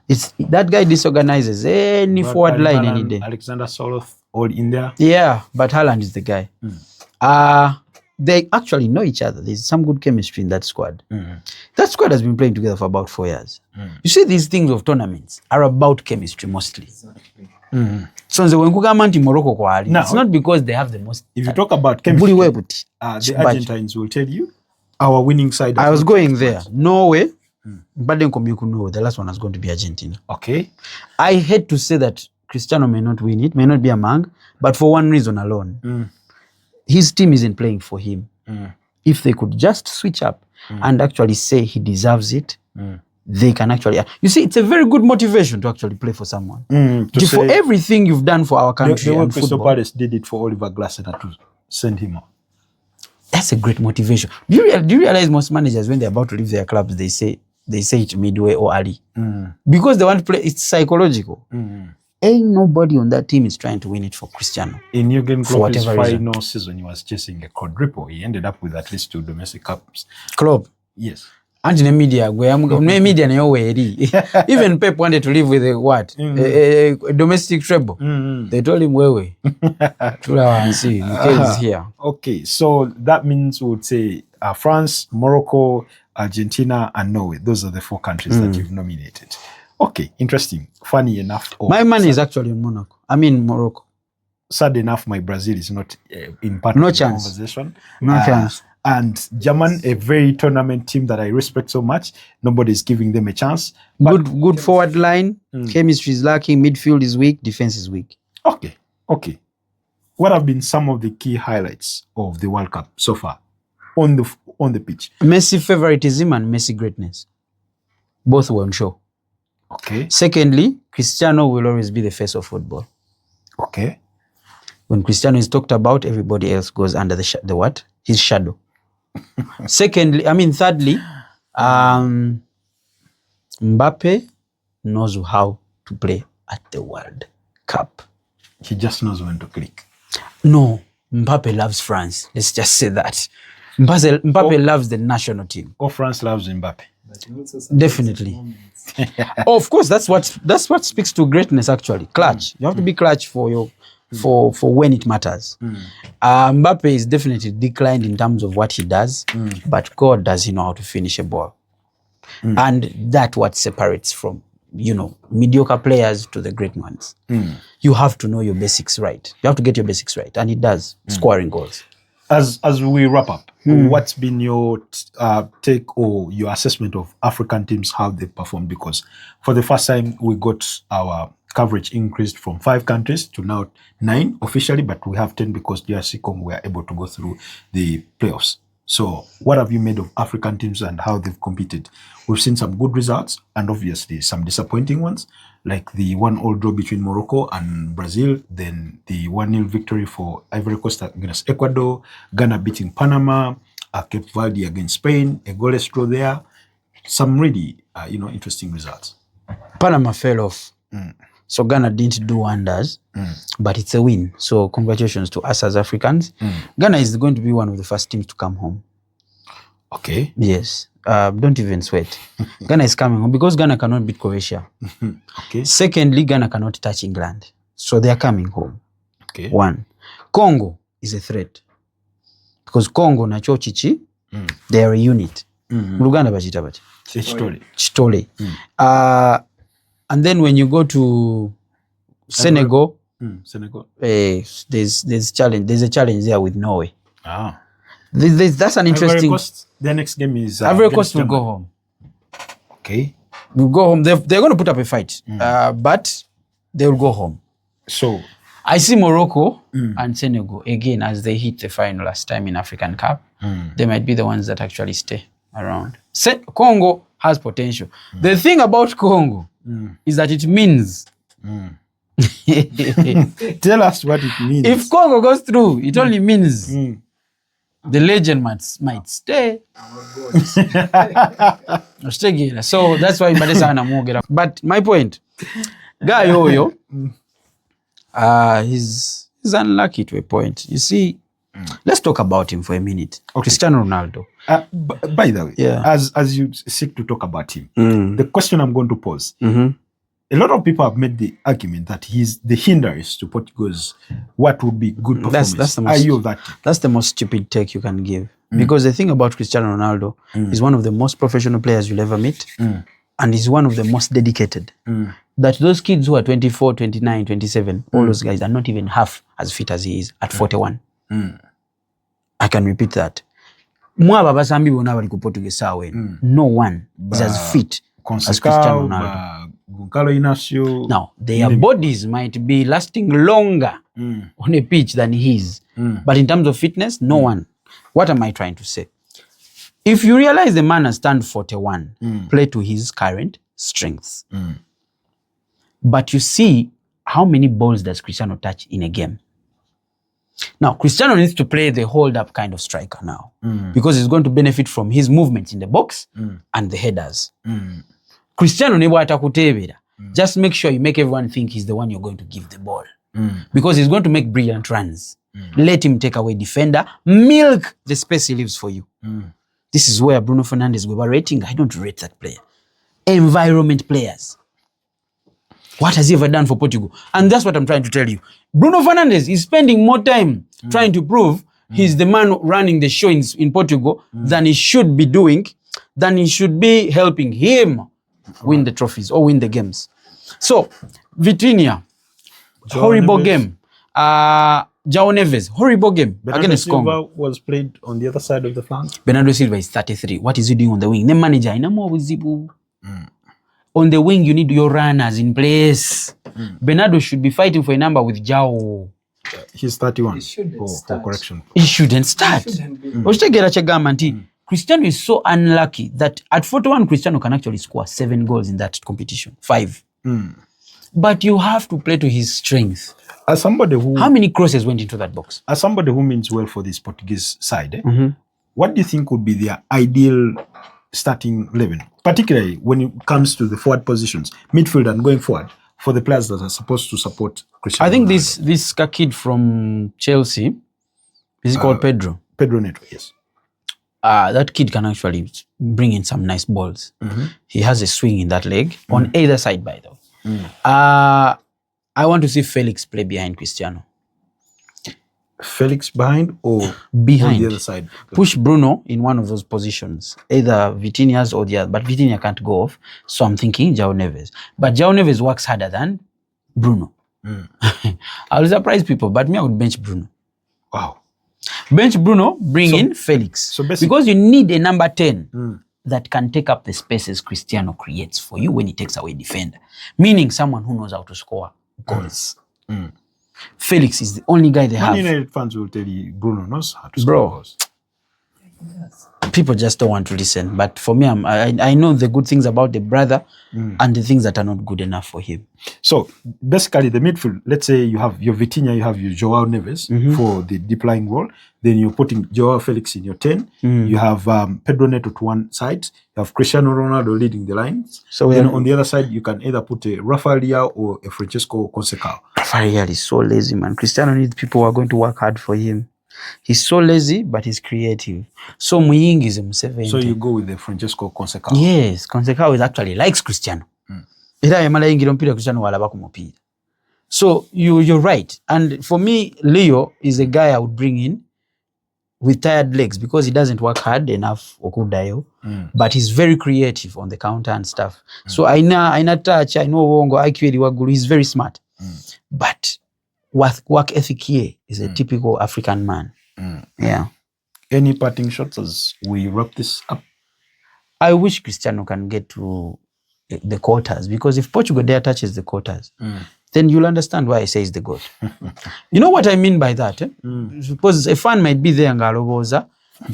It's that guy disorganizes any forward line any day. Alexander Soloth all in there. Yeah, but Haaland is the guy. They actually know each other. There's some good chemistry in that squad. That squad has been playing together for about 4 years. You see, these things of tournaments are about chemistry mostly. Exactly. So when Kugamanti Morocco it's not because they have the most. If you talk about chemistry, the Argentines will tell you our winning side. I was going there. Norway, but then Norway. The last one is going to be Argentina. Okay. I hate to say that Cristiano may not win it, may not be among, but for one reason alone. His team isn't playing for him. If they could just switch up and actually say he deserves it, they can actually. You see, it's a very good motivation to actually play for someone. For everything you've done for our country and football. Crystal Palace did it for Oliver Glasner to send him out. That's a great motivation. Do you realize most managers, when they're about to leave their clubs, they say it midway or early because they want to play. It's psychological. Ain't nobody on that team is trying to win it for Cristiano. In Jurgen Klopp's final season, he was chasing a quadruple. He ended up with at least 2 domestic cups. Klopp. Yes. Anti ne media ne media nayo weri. Even Pep wanted to live with a what? A domestic treble. They told him wewe. Tula wansi, Ykee is here. Okay, so that means we would say France, Morocco, Argentina, and Norway. Those are the 4 countries that you've nominated. Okay, interesting. Funny enough. My money is actually in Morocco. Sad enough, my Brazil is not in part No of the chance. conversation. No chance. And German, a very tournament team that I respect so much. Nobody's giving them a chance. But Good forward line. Chemistry is lacking. Midfield is weak. Defense is weak. Okay. What have been some of the key highlights of the World Cup so far on the pitch? Messi favoritism and Messi greatness. Both were on show. Okay. Secondly, Cristiano will always be the face of football. Okay. When Cristiano is talked about, everybody else goes under the what? His shadow. Thirdly, Mbappe knows how to play at the World Cup. He just knows when to click. No, Mbappe loves France. Let's just say that. Mbappe loves the national team. Oh, France loves Mbappe. Definitely. Of course, that's what speaks to greatness actually. Clutch. You have to be clutch for when it matters. Mbappe is definitely declined in terms of what he does, but God does he know how to finish a ball. And that's what separates from, mediocre players to the great ones. You have to know your basics right. You have to get your basics right, and he does, scoring goals. As we wrap up, what's been your take or your assessment of African teams, how they performed? Because for the first time, we got our coverage increased from 5 countries to now 9 officially, but we have 10 because DRC Congo were able to go through the playoffs. So what have you made of African teams and how they've competed? We've seen some good results and obviously some disappointing ones, like the 1-1 draw between Morocco and Brazil, then the 1-0 victory for Ivory Coast against Ecuador, Ghana beating Panama, Cape Verde against Spain, a goalless draw there. Some really, interesting results. Panama fell off. So Ghana didn't do wonders, but it's a win. So congratulations to us as Africans. Ghana is going to be one of the first teams to come home. Okay. Yes. Don't even sweat. Ghana is coming home because Ghana cannot beat Croatia. Okay. Secondly, Ghana cannot touch England. So they are coming home. Okay. 1. Congo is a threat. Because Congo na Chichi, they are a unit. Luganda bachita bachi. Chitole. And then when you go to Senegal, there's challenge. There's a challenge there with Norway. That's an interesting. Their next game is Ivory Coast will go home. Okay, will go home. They're going to put up a fight, but they will go home. So I see Morocco and Senegal again as they hit the final last time in African Cup. They might be the ones that actually stay around. Congo has potential. The thing about Congo is that it means. Tell us what it means. If Congo goes through, it only means the legend might stay. So that's why but my point, guy Oyo, he's unlucky to a point. You see, let's talk about him for a minute. Okay. Cristiano Ronaldo. By the way, as you seek to talk about him, the question I'm going to pose, a lot of people have made the argument that he's the hindrance to Portugal's what would be good performance. Are you of that? That's the most stupid take you can give. Because the thing about Cristiano Ronaldo is one of the most professional players you'll ever meet. And he's one of the most dedicated. That those kids who are 24, 29, 27, all those guys are not even half as fit as he is at 41. I can repeat that. No one is as fit as Cristiano Ronaldo. Now, their bodies might be lasting longer on a pitch than his. But in terms of fitness, no one. What am I trying to say? If you realize the man has turned 41, play to his current strengths. But you see, how many balls does Cristiano touch in a game? Now, Cristiano needs to play the hold-up kind of striker now. Because he's going to benefit from his movements in the box and the headers. Cristiano nebo atakutebera. Just make sure you make everyone think he's the one you're going to give the ball. Because he's going to make brilliant runs. Let him take away defender. Milk the space he leaves for you. This is where Bruno Fernandes, we were rating. I don't rate that player. Environment players. What has he ever done for Portugal? And that's what I'm trying to tell you. Bruno Fernandes is spending more time trying to prove he's the man running the show in Portugal than he should be doing, than he should be helping him win the trophies or win the games. So, Vitinha, horrible game. João Neves, horrible game against Congo. Was played on the other side of the flank. Bernardo Silva is 33. What is he doing on the wing? The manager, on the wing, you need your runners in place. Bernardo should be fighting for a number with João. He's 31. He shouldn't for correction. He shouldn't start. Cristiano is so unlucky that at 41, Cristiano can actually score 7 goals in that competition. 5. But you have to play to his strength. As somebody who... How many crosses went into that box? As somebody who means well for this Portuguese side, what do you think would be their ideal starting 11? Particularly when it comes to the forward positions, midfield and going forward, for the players that are supposed to support Cristiano I think Ronaldo. this kid from Chelsea, is he called Pedro? Pedro Neto, yes. That kid can actually bring in some nice balls. He has a swing in that leg, on either side, by the way. I want to see Felix play behind Cristiano. Felix behind or Behind. on the other side? Push Bruno in one of those positions, either Vitinha's or the other. But Vitinha can't go off, so I'm thinking João Neves. But João Neves works harder than Bruno. I will surprise people, but me, I would bench Bruno. Wow. Bench Bruno, bring in Felix. So because you need a number 10 that can take up the spaces Cristiano creates for you when he takes away defender. Meaning someone who knows how to score goals. Felix is the only guy they have. Man United fans will tell you Bruno knows how to Bro. score goals. People just don't want to listen. But for me, I know the good things about the brother and the things that are not good enough for him. So basically the midfield, let's say you have your Vitinha, you have your João Neves for the deep lying role. Then you're putting João Felix in your 10. You have Pedro Neto to one side. You have Cristiano Ronaldo leading the lines. So then on the other side, you can either put a Rafael Leao or a Francesco Conceição. Rafael is so lazy, man. Cristiano needs people who are going to work hard for him. He's so lazy, but he's creative. So Muyingi is M70. So you go with the Francesco Conceição. Yes, Conceição is actually likes Cristiano. So you're right. And for me, Leo is a guy I would bring in with tired legs because he doesn't work hard enough, but he's very creative on the counter and stuff. So I know touch, I know Wongo, IQ, he's very smart. But work ethic here is a typical African man. Yeah. Any parting shots as we wrap this up? I wish Cristiano can get to the quarters, because if Portugal there touches the quarters, then you'll understand why I say he's the GOAT. You know what I mean by that? Because a fan might be there and Galoboza,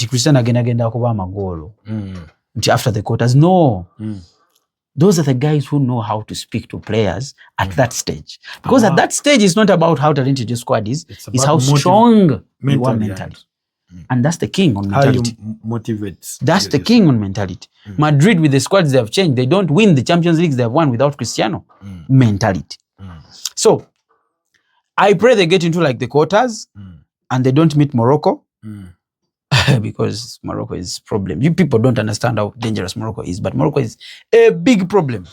Cristiano agenda kuba magolo. After the quarters. No. Those are the guys who know how to speak to players at that stage. Because at that stage, it's not about how talented your squad is. It's how strong you are mentally. And that's the king on mentality. How you motivate. That's the king on mentality. Madrid, with the squads they have changed, they don't win the Champions Leagues they have won without Cristiano. Mentality. So, I pray they get into like the quarters and they don't meet Morocco. Because Morocco is a problem. You people don't understand how dangerous Morocco is, but Morocco is a big problem.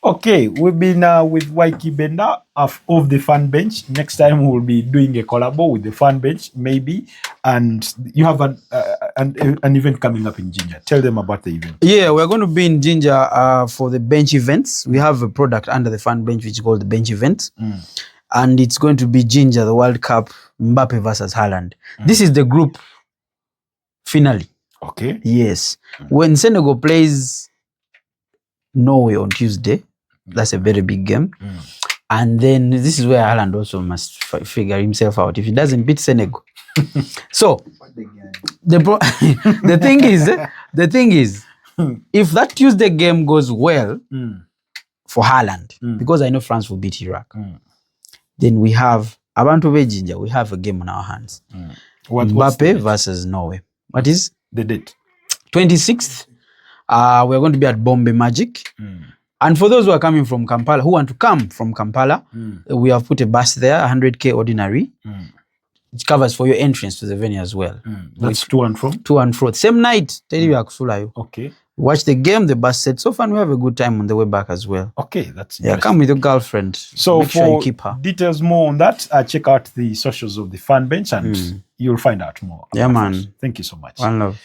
Okay, we've been with Ykee Benda of the fan bench. Next time we'll be doing a collabo with the fan bench, maybe. And you have an event coming up in Ginger. Tell them about the event. Yeah, we're going to be in Ginger for the bench events. We have a product under the fan bench which is called the bench event. And it's going to be Ginger, the World Cup, Mbappe versus Haaland. This is the group finale. Okay. Yes. When Senegal plays Norway on Tuesday, that's a very big game. And then this is where Haaland also must figure himself out if he doesn't beat Senegal. So the thing is, if that Tuesday game goes well for Haaland, because I know France will beat Iraq, then we have Abantu Ginger. We have a game on our hands. Mbappe versus Norway. What is the date? 26th. We're going to be at Bombay Magic. And for those who are coming from Kampala, who want to come from Kampala, we have put a bus there, 100K ordinary. It covers for your entrance to the venue as well. That's to and from? To and fro. Same night, tell you Akusulayo. Okay. Watch the game, the bus sets off, and we have a good time on the way back as well. Okay, that's Yeah, interesting. come with your girlfriend. So make sure you keep her. details more on that, check out the socials of the Fan Bench and you'll find out more. Yeah, man. Thank you so much. One love.